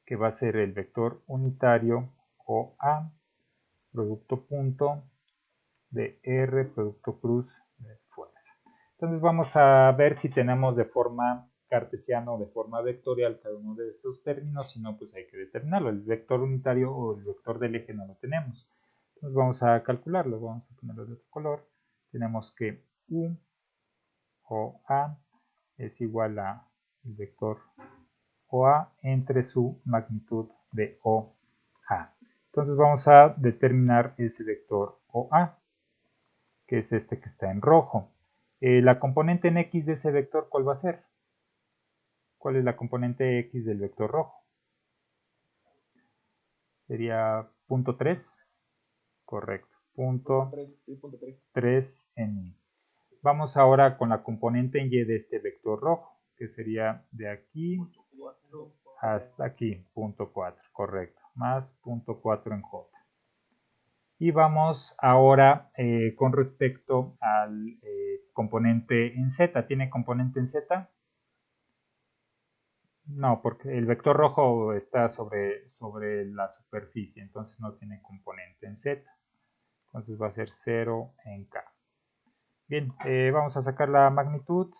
que va a ser el vector unitario OA, producto punto de R, producto cruz de fuerza. Entonces vamos a ver si tenemos de forma cartesiana o de forma vectorial cada uno de esos términos. Si no, pues hay que determinarlo. El vector unitario o el vector del eje no lo tenemos. Entonces vamos a calcularlo. Vamos a ponerlo de otro color. Tenemos que U o A es igual a el vector OA entre su magnitud de OA. Entonces vamos a determinar ese vector OA, que es este que está en rojo. La componente en X de ese vector, ¿cuál va a ser? ¿Cuál es la componente X del vector rojo? Sería punto 3. Correcto. Punto 3 en Y. Vamos ahora con la componente en Y de este vector rojo, que sería de aquí hasta aquí, punto 4, correcto, más punto 4 en J. Y vamos ahora con respecto al componente en Z. ¿Tiene componente en Z? No, porque el vector rojo está sobre la superficie, entonces no tiene componente en Z. Entonces va a ser 0 en K. Bien, vamos a sacar la magnitud.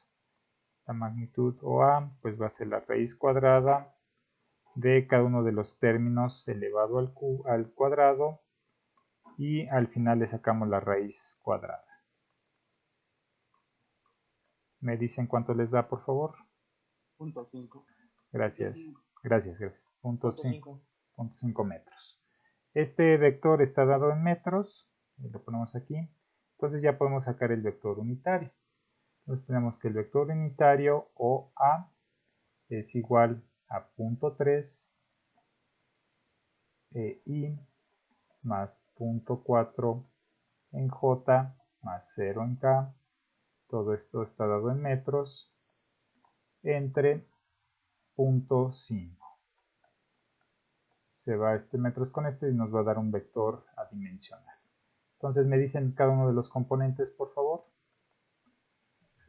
La magnitud OA pues va a ser la raíz cuadrada de cada uno de los términos elevado al cuadrado, y al final le sacamos la raíz cuadrada. ¿Me dicen cuánto les da, por favor? Punto 5. Gracias. Gracias. Punto 5 metros. Este vector está dado en metros. Lo ponemos aquí. Entonces ya podemos sacar el vector unitario. Entonces tenemos que el vector unitario OA es igual a punto 3 I más punto 4 en J más 0 en K. Todo esto está dado en metros entre punto 5. Se va este metros con este y nos va a dar un vector adimensional. Entonces me dicen cada uno de los componentes, por favor.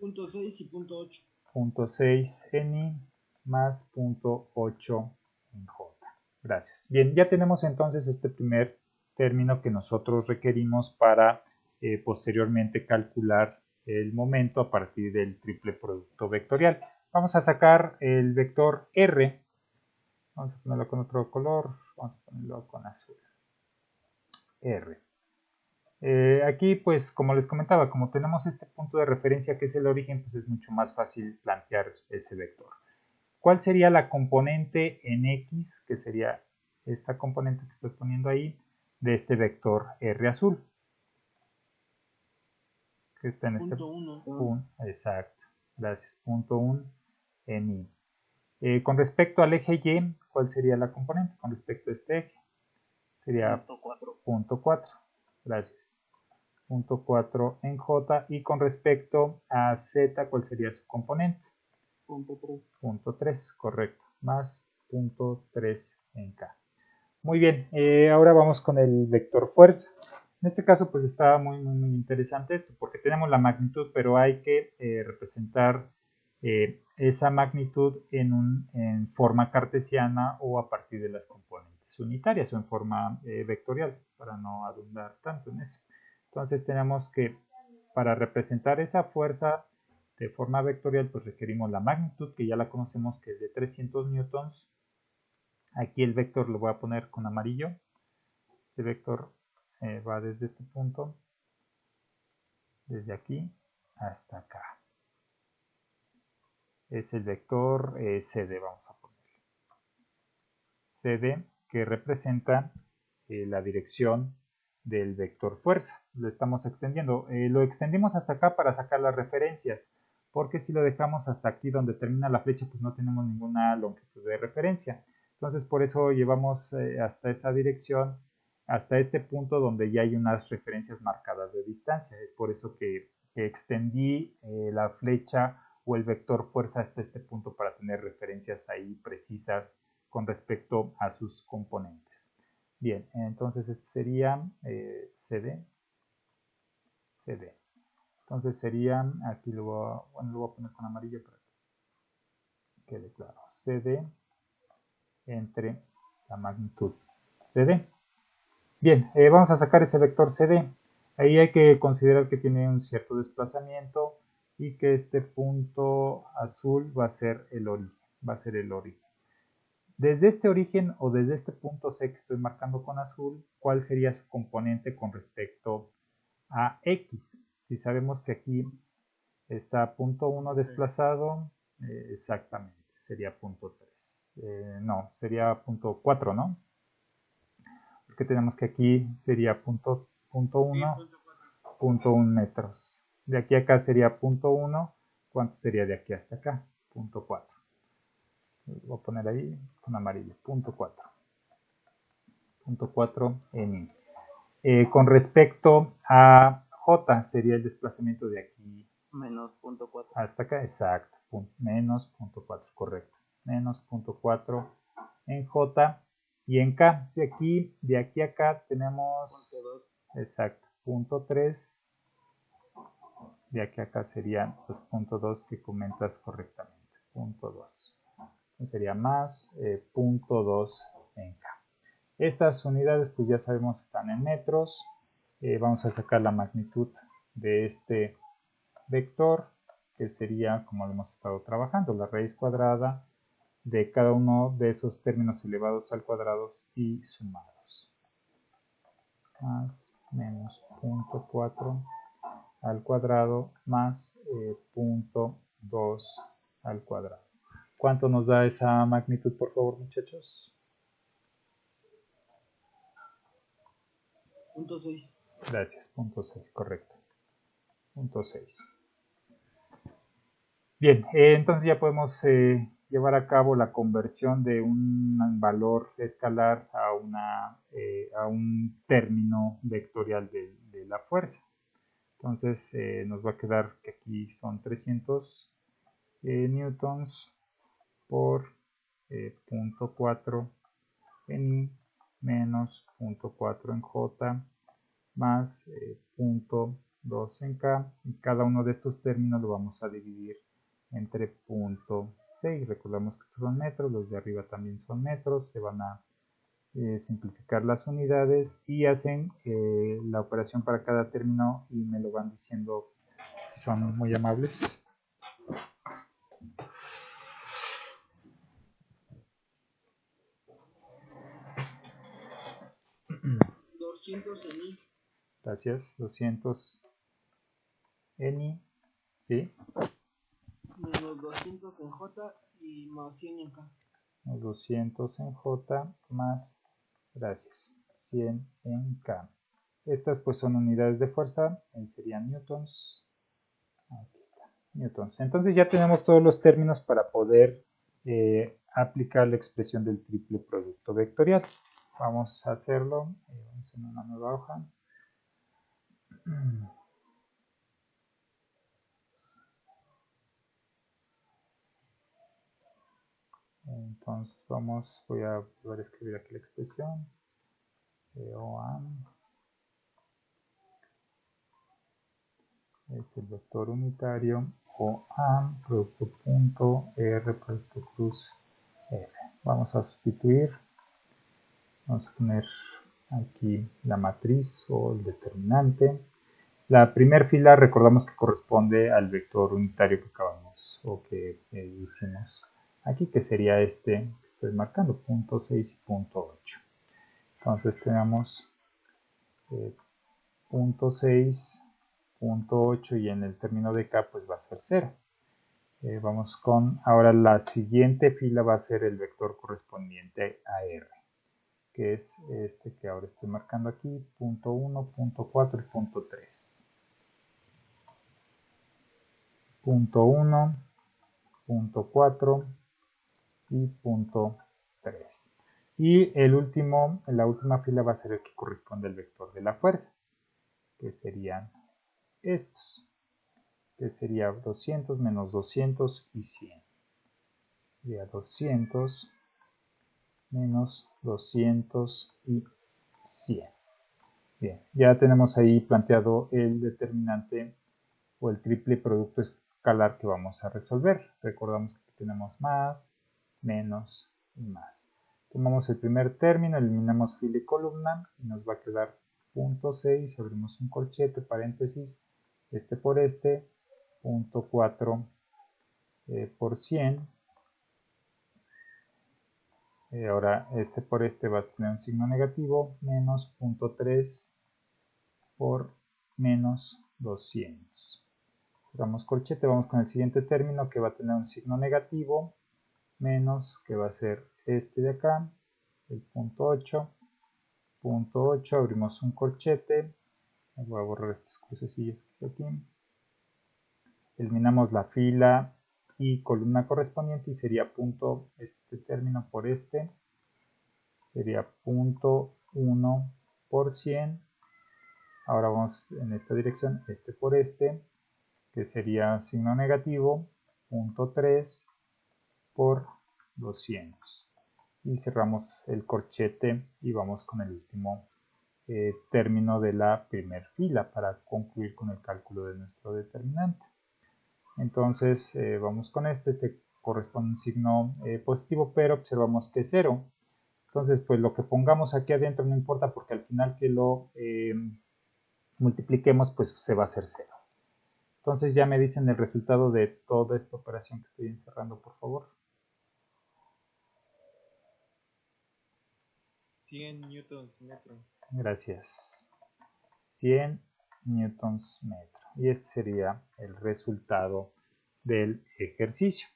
Punto 6 y punto 8. Punto 6 en I más punto 8 en J. Gracias. Bien, ya tenemos entonces este primer término que nosotros requerimos para posteriormente calcular el momento a partir del triple producto vectorial. Vamos a sacar el vector R. Vamos a ponerlo con otro color. Vamos a ponerlo con azul. R. Aquí, pues, como les comentaba, como tenemos este punto de referencia que es el origen, pues es mucho más fácil plantear ese vector. ¿Cuál sería la componente en X, que sería esta componente que estoy poniendo ahí, de este vector R azul? Que está en este punto. Exacto. Gracias. Punto 1 en Y. Con respecto al eje Y, ¿cuál sería la componente? Con respecto a este eje. Sería punto 4. Gracias. Punto 4 en J. Y con respecto a Z, ¿cuál sería su componente? Punto 3. Punto 3, correcto. Más punto 3 en K. Muy bien, ahora vamos con el vector fuerza. En este caso, pues está muy interesante esto, porque tenemos la magnitud, pero hay que representar esa magnitud en forma cartesiana o a partir de las componentes. unitarias o en forma vectorial, para no abundar tanto en eso. Entonces tenemos que para representar esa fuerza de forma vectorial, pues requerimos la magnitud, que ya la conocemos, que es de 300 newtons. Aquí el vector lo voy a poner con amarillo. Este vector va desde este punto, desde aquí hasta acá. Es el vector CD, vamos a poner. CD, que representa la dirección del vector fuerza. Lo estamos extendiendo. Lo extendimos hasta acá para sacar las referencias, porque si lo dejamos hasta aquí donde termina la flecha, pues no tenemos ninguna longitud de referencia. Entonces por eso llevamos hasta esa dirección, hasta este punto donde ya hay unas referencias marcadas de distancia. Es por eso que extendí la flecha o el vector fuerza hasta este punto para tener referencias ahí precisas con respecto a sus componentes. Bien, entonces este sería CD. Entonces sería, aquí lo voy a poner con amarillo para que quede claro. CD entre la magnitud CD. Bien, vamos a sacar ese vector CD. Ahí hay que considerar que tiene un cierto desplazamiento y que este punto azul va a ser el origen. Desde este origen o desde este punto C que estoy marcando con azul, ¿cuál sería su componente con respecto a X? Si sabemos que aquí está punto 1 desplazado, exactamente, sería punto 3. No, sería punto 4, ¿no? Porque tenemos que aquí sería punto 1, punto 1 metros. De aquí a acá sería punto 1. ¿Cuánto sería de aquí hasta acá? Punto 4. Voy a poner ahí con amarillo, punto 4. Punto 4 en I. Con respecto a J, sería el desplazamiento de aquí. Menos punto 4. Hasta acá, exacto. Menos punto 4, correcto. Menos punto 4 en J. Y en K, si aquí, de aquí a acá tenemos, Punto 2. exacto, punto 3. De aquí a acá serían los punto 2 que comentas correctamente. Punto 2. Entonces sería más punto 2 en K. Estas unidades, pues ya sabemos, están en metros. Vamos a sacar la magnitud de este vector, que sería, como lo hemos estado trabajando, la raíz cuadrada de cada uno de esos términos elevados al cuadrado y sumados. Más menos punto 4 al cuadrado más punto 2 al cuadrado. ¿Cuánto nos da esa magnitud, por favor, muchachos? Punto 6. Gracias, punto 6, correcto. Punto 6. Bien, entonces ya podemos llevar a cabo la conversión de un valor escalar a un término vectorial de la fuerza. Entonces nos va a quedar que aquí son 300 newtons por punto 4 en I menos punto 4 en J más punto 2 en K, y cada uno de estos términos lo vamos a dividir entre punto 6. Recordamos que estos son metros, los de arriba también son metros, se van a simplificar las unidades y hacen la operación para cada término y me lo van diciendo si son muy amables. 200 en I. Gracias, 200 en I, ¿sí? Menos 200 en J y más 100 en K. 200 en J más, gracias, 100 en K. Estas pues son unidades de fuerza, serían newtons. Aquí está, newtons. Entonces ya tenemos todos los términos para poder aplicar la expresión del triple producto vectorial. Vamos a hacerlo, vamos en una nueva hoja. Entonces voy a volver a escribir aquí la expresión. OAM es el vector unitario, OAM, producto punto, R, producto cruz, F. Vamos a sustituir Vamos a poner aquí la matriz o el determinante. La primera fila recordamos que corresponde al vector unitario que acabamos o que hicimos aquí, que sería este que estoy marcando, punto 6 y punto 8. Entonces tenemos punto 6, punto 8 y en el término de K pues va a ser 0. Vamos con, ahora la siguiente fila va a ser el vector correspondiente a R, que es este que ahora estoy marcando aquí, punto 1, punto 4 y punto 3. Punto 1, punto 4 y punto 3. Y el último, la última fila va a ser el que corresponde al vector de la fuerza, que serían estos, que sería 200 menos 200 y 100. Sería 200 menos 200 y 100. Bien, ya tenemos ahí planteado el determinante o el triple producto escalar que vamos a resolver. Recordamos que tenemos más, menos y más. Tomamos el primer término, eliminamos fila y columna y nos va a quedar punto 6, abrimos un corchete, paréntesis, este por este, punto 4 por 100. Ahora este por este va a tener un signo negativo, menos punto 3 por menos 200. Cerramos corchete, vamos con el siguiente término que va a tener un signo negativo, menos que va a ser este de acá, el punto 8. Punto 8, abrimos un corchete, voy a borrar estas crucecillas que está aquí. Eliminamos la fila y columna correspondiente y sería punto, este término por este, sería punto 1 por 100. Ahora vamos en esta dirección, este por este, que sería signo negativo, punto 3 por 200. Y cerramos el corchete y vamos con el último término de la primera fila para concluir con el cálculo de nuestro determinante. Entonces vamos con este corresponde a un signo positivo, pero observamos que es 0. Entonces pues lo que pongamos aquí adentro no importa porque al final que lo multipliquemos pues se va a hacer 0. Entonces ya me dicen el resultado de toda esta operación que estoy encerrando, por favor. 100 newtons metro. Gracias. 100 newtons metro. Y este sería el resultado del ejercicio.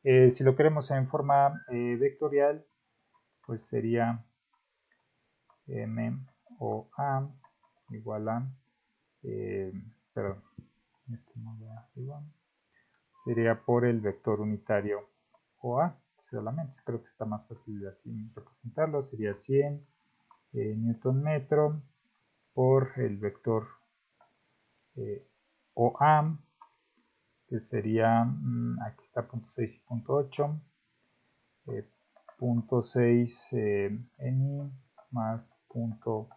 Si lo queremos en forma vectorial, pues sería MOA igual a, perdón, este no va igual, sería por el vector unitario OA solamente. Creo que está más fácil así representarlo. Sería 100 newton metro por el vector OA, que sería, aquí está punto 6 y punto 8, punto 6 en I más punto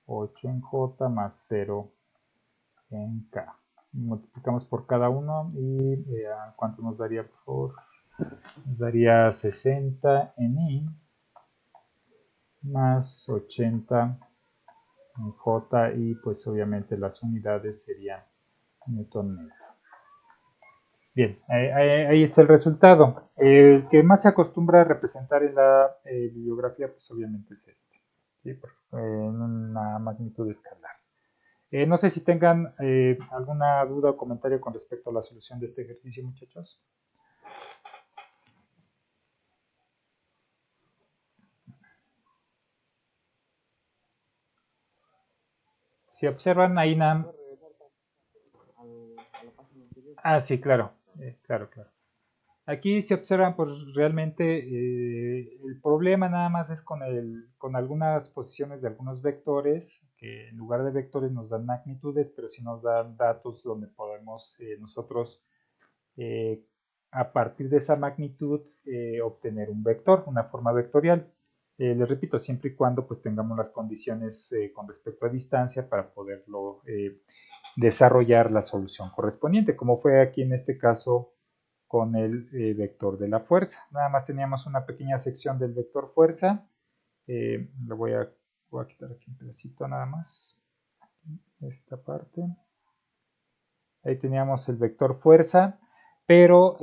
8 en J más 0 en K. Multiplicamos por cada uno y ¿cuánto nos daría, por favor? Nos daría 60 en I más 80 en J y pues obviamente las unidades serían newton metro. Bien, ahí está el resultado. El que más se acostumbra a representar en la bibliografía pues obviamente es este, ¿sí? En una magnitud escalar. No sé si tengan alguna duda o comentario con respecto a la solución de este ejercicio, muchachos. Si observan ahí nada. Ah, sí, claro. Claro. Aquí se observan, pues realmente el problema nada más es con algunas posiciones de algunos vectores, que en lugar de vectores nos dan magnitudes, pero sí nos dan datos donde podemos nosotros a partir de esa magnitud obtener un vector, una forma vectorial. Les repito, siempre y cuando pues tengamos las condiciones con respecto a distancia para poderlo desarrollar la solución correspondiente, como fue aquí en este caso con el vector de la fuerza. Nada más teníamos una pequeña sección del vector fuerza voy a quitar aquí un pedacito nada más, esta parte. Ahí teníamos el vector fuerza, pero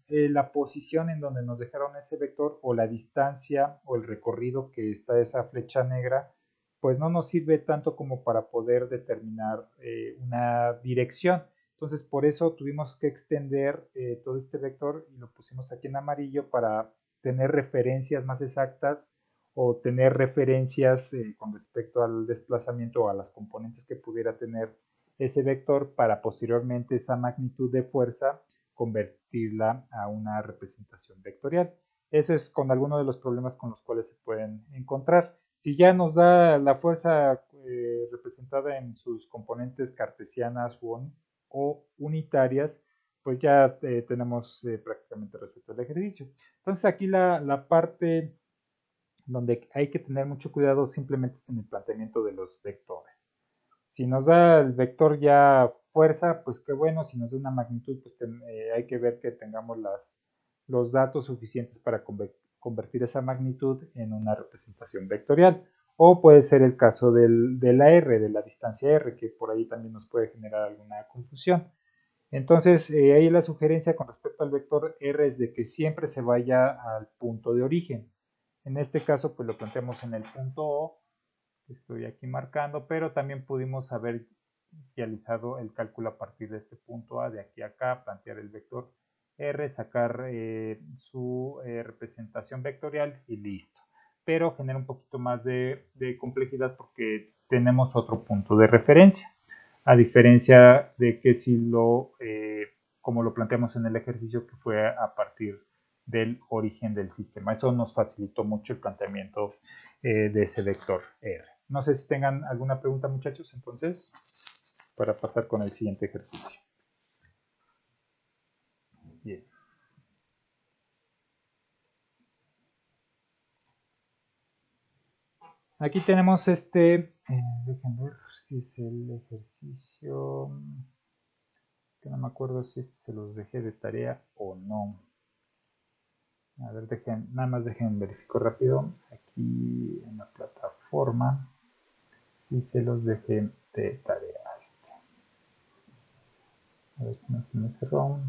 la posición en donde nos dejaron ese vector o la distancia o el recorrido que está esa flecha negra, pues no nos sirve tanto como para poder determinar una dirección. Entonces por eso tuvimos que extender todo este vector y lo pusimos aquí en amarillo para tener referencias más exactas o tener referencias con respecto al desplazamiento o a las componentes que pudiera tener ese vector para posteriormente esa magnitud de fuerza convertirla a una representación vectorial. Eso es con algunos de los problemas con los cuales se pueden encontrar. Si ya nos da la fuerza representada en sus componentes cartesianas o unitarias, pues ya tenemos prácticamente resuelto el ejercicio. Entonces aquí la parte donde hay que tener mucho cuidado simplemente es en el planteamiento de los vectores. Si nos da el vector ya fuerza, pues qué bueno. Si nos da una magnitud, pues hay que ver que tengamos los datos suficientes para convertir esa magnitud en una representación vectorial. O puede ser el caso de la R, de la distancia R, que por ahí también nos puede generar alguna confusión. Entonces, ahí la sugerencia con respecto al vector R es de que siempre se vaya al punto de origen. En este caso, pues lo planteamos en el punto O, que estoy aquí marcando, pero también pudimos haber realizado el cálculo a partir de este punto A, de aquí a acá, plantear el vector R, sacar su representación vectorial y listo. Pero genera un poquito más de complejidad porque tenemos otro punto de referencia. A diferencia de que si como lo planteamos en el ejercicio, que fue a partir del origen del sistema. Eso nos facilitó mucho el planteamiento de ese vector R. No sé si tengan alguna pregunta, muchachos, entonces, para pasar con el siguiente ejercicio. Bien. Aquí tenemos déjenme ver si es el ejercicio, que no me acuerdo si se los dejé de tarea o no. A ver, nada más dejen verifico rápido aquí en la plataforma si se los dejé de tarea. A ver si no se me cerró.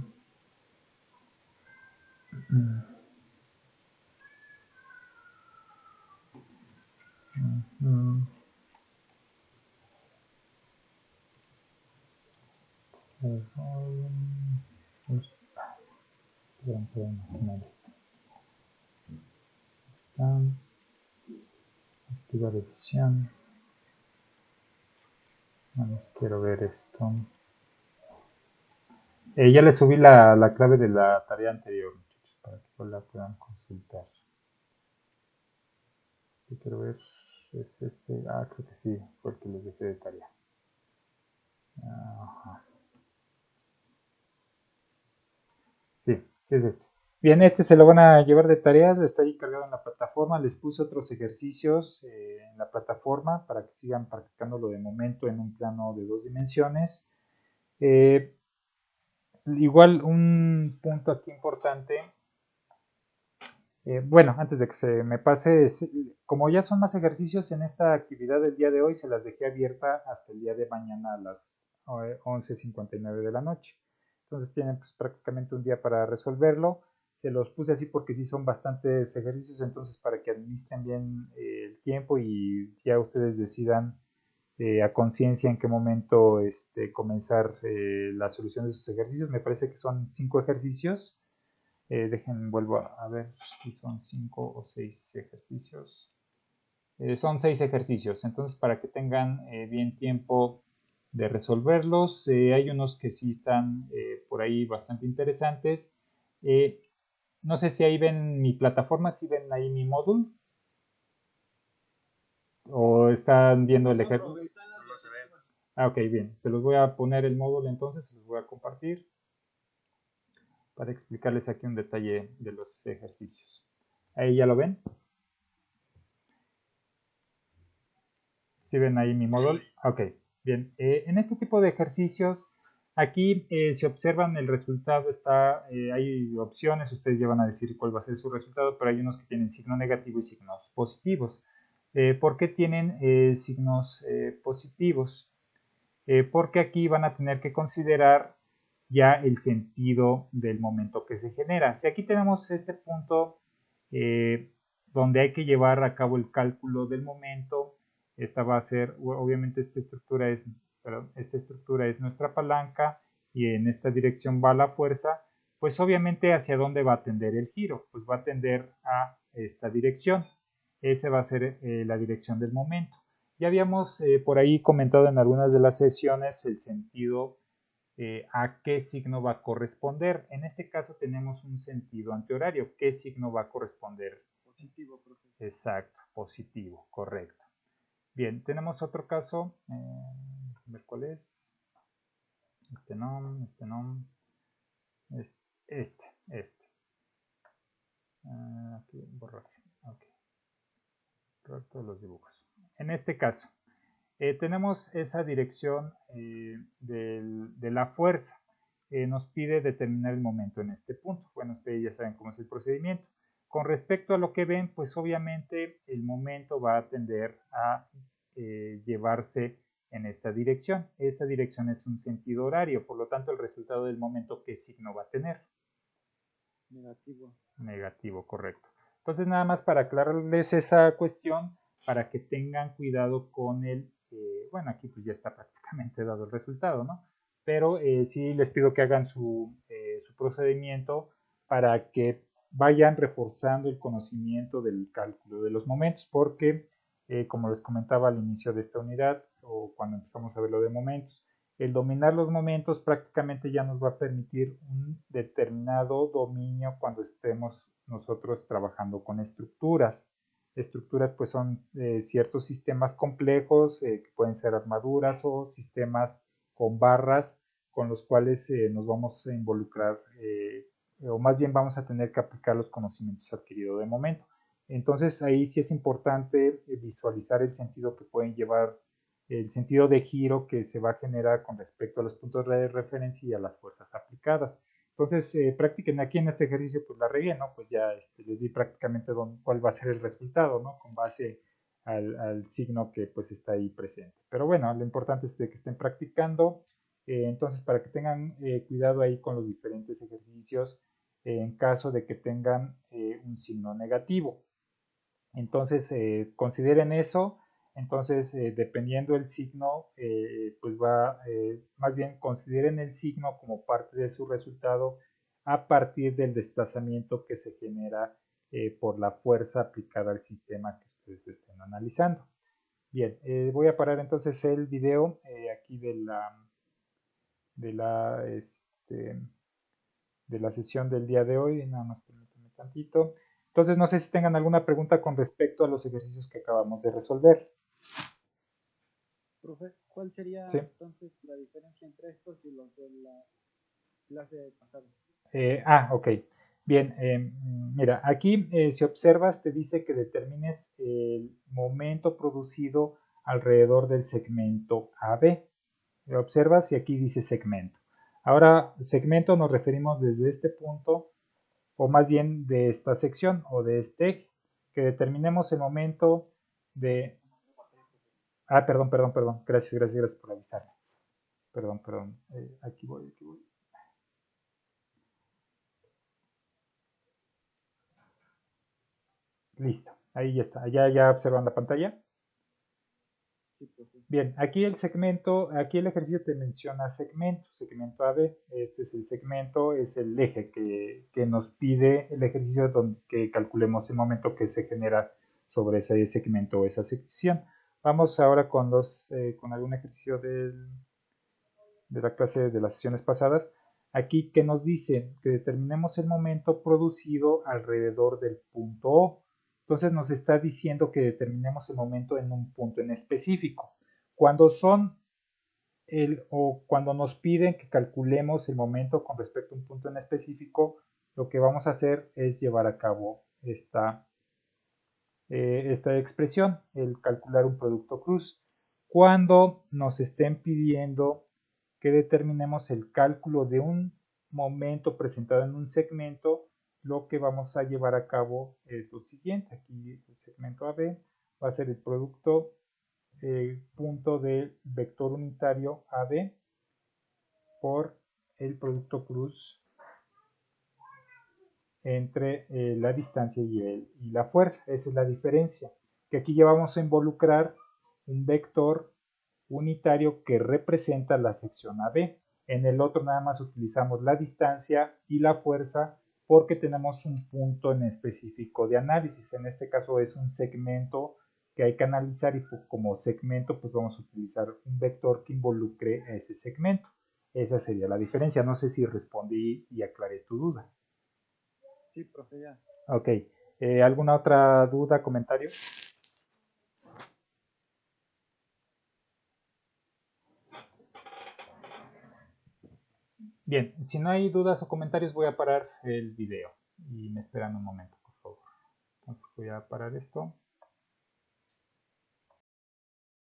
Activa edición. Nada más quiero ver esto. Ya les subí la clave de la tarea anterior, muchachos, para que la puedan consultar. Yo quiero ver, es creo que sí, fue el que les dejé de tarea. Ajá. Sí, sí es este. Bien, se lo van a llevar de tarea, está ahí cargado en la plataforma. Les puse otros ejercicios en la plataforma para que sigan practicándolo de momento en un plano de 2 dimensiones. Igual un punto aquí importante. Bueno, antes de que se me pase, como ya son más ejercicios en esta actividad del día de hoy, se las dejé abierta hasta el día de mañana a las 11:59 de la noche. Entonces tienen pues, prácticamente un día para resolverlo. Se los puse así porque sí son bastantes ejercicios, entonces para que administren bien el tiempo y ya ustedes decidan a conciencia en qué momento comenzar la solución de sus ejercicios. Me parece que son 5 ejercicios. Vuelvo a ver si son 5 o 6 ejercicios. Son 6 ejercicios, entonces para que tengan bien tiempo de resolverlos. Hay unos que sí están por ahí bastante interesantes. No sé si ahí ven mi plataforma, si ven ahí mi módulo. ¿O están viendo el ejercicio? Ok, bien. Se los voy a poner el módulo entonces, se los voy a compartir para explicarles aquí un detalle de los ejercicios. ¿Ahí ya lo ven? ¿Sí ven ahí mi módulo? Ok, bien. En este tipo de ejercicios Aquí, si observan el resultado, hay opciones, ustedes ya van a decir cuál va a ser su resultado, pero hay unos que tienen signo negativo y signos positivos. ¿Por qué tienen signos positivos? Porque aquí van a tener que considerar ya el sentido del momento que se genera. Si aquí tenemos este punto donde hay que llevar a cabo el cálculo del momento, esta va a ser, obviamente esta estructura es nuestra palanca y en esta dirección va la fuerza, pues obviamente hacia dónde va a tender el giro, pues va a tender a esta dirección. Esa va a ser la dirección del momento. Ya habíamos por ahí comentado en algunas de las sesiones el sentido a qué signo va a corresponder. En este caso tenemos un sentido antihorario. ¿Qué signo va a corresponder? Positivo, profe. Exacto, positivo, correcto. Bien, tenemos otro caso. A ver cuál es. Este no. Este. Aquí, borrar. Ok. Borrar todos los dibujos. En este caso, tenemos esa dirección de la fuerza. Nos pide determinar el momento en este punto. Bueno, ustedes ya saben cómo es el procedimiento. Con respecto a lo que ven, pues obviamente el momento va a tender a llevarse en esta dirección. Esta dirección es un sentido horario, por lo tanto el resultado del momento, ¿qué signo va a tener? Negativo. Negativo, correcto. Entonces nada más para aclararles esa cuestión, para que tengan cuidado con bueno, aquí pues ya está prácticamente dado el resultado, ¿no? Pero sí les pido que hagan su procedimiento para que vayan reforzando el conocimiento del cálculo de los momentos, porque como les comentaba al inicio de esta unidad, o cuando empezamos a ver lo de momentos, el dominar los momentos prácticamente ya nos va a permitir un determinado dominio cuando estemos nosotros trabajando con estructuras. Estructuras pues son ciertos sistemas complejos que pueden ser armaduras o sistemas con barras con los cuales nos vamos a involucrar o más bien vamos a tener que aplicar los conocimientos adquiridos de momento. Entonces ahí sí es importante visualizar el sentido que pueden llevar, el sentido de giro que se va a generar con respecto a los puntos de referencia y a las fuerzas aplicadas. Entonces, practiquen aquí en este ejercicio, pues la regué, ¿no? Pues ya les di prácticamente cuál va a ser el resultado, ¿no? Con base al signo que pues está ahí presente. Pero bueno, lo importante es de que estén practicando. Entonces, para que tengan cuidado ahí con los diferentes ejercicios en caso de que tengan un signo negativo. Entonces, consideren eso. Entonces, dependiendo del signo, pues más bien consideren el signo como parte de su resultado a partir del desplazamiento que se genera por la fuerza aplicada al sistema que ustedes estén analizando. Bien, voy a parar entonces el video aquí de la sesión del día de hoy. Nada más permítanme tantito. Entonces, no sé si tengan alguna pregunta con respecto a los ejercicios que acabamos de resolver. Profe, ¿cuál sería ¿Sí? entonces la diferencia entre estos y los de la clase pasada? Ok. Bien, mira, aquí si observas te dice que determines el momento producido alrededor del segmento AB. Observas y aquí dice segmento. Ahora, segmento nos referimos desde este punto, o más bien de esta sección o de este eje, que determinemos el momento de... perdón. Gracias por avisarme. Perdón. Aquí voy. Listo. Ahí ya está. Ya observan la pantalla. Sí, profe. Bien, aquí el ejercicio te menciona segmento AB. Este es el segmento, es el eje que nos pide el ejercicio donde que calculemos el momento que se genera sobre ese segmento o esa sección. Vamos ahora con algún ejercicio de la clase de las sesiones pasadas. Aquí que nos dice que determinemos el momento producido alrededor del punto O. Entonces nos está diciendo que determinemos el momento en un punto en específico. Cuando cuando nos piden que calculemos el momento con respecto a un punto en específico, lo que vamos a hacer es llevar a cabo esta expresión, el calcular un producto cruz. Cuando nos estén pidiendo que determinemos el cálculo de un momento presentado en un segmento, lo que vamos a llevar a cabo es lo siguiente. Aquí el segmento AB va a ser el producto punto del vector unitario AB por el producto cruz entre la distancia y la fuerza. Esa es la diferencia. Que aquí ya vamos a involucrar un vector unitario que representa la sección AB. En el otro nada más utilizamos la distancia y la fuerza porque tenemos un punto en específico de análisis. En este caso es un segmento que hay que analizar y como segmento pues vamos a utilizar un vector que involucre a ese segmento. Esa sería la diferencia. No sé si respondí y aclaré tu duda. Sí, profe, ya. Ok. ¿Alguna otra duda, comentario? Bien, si no hay dudas o comentarios voy a parar el video y me esperan un momento, por favor. Entonces voy a parar esto.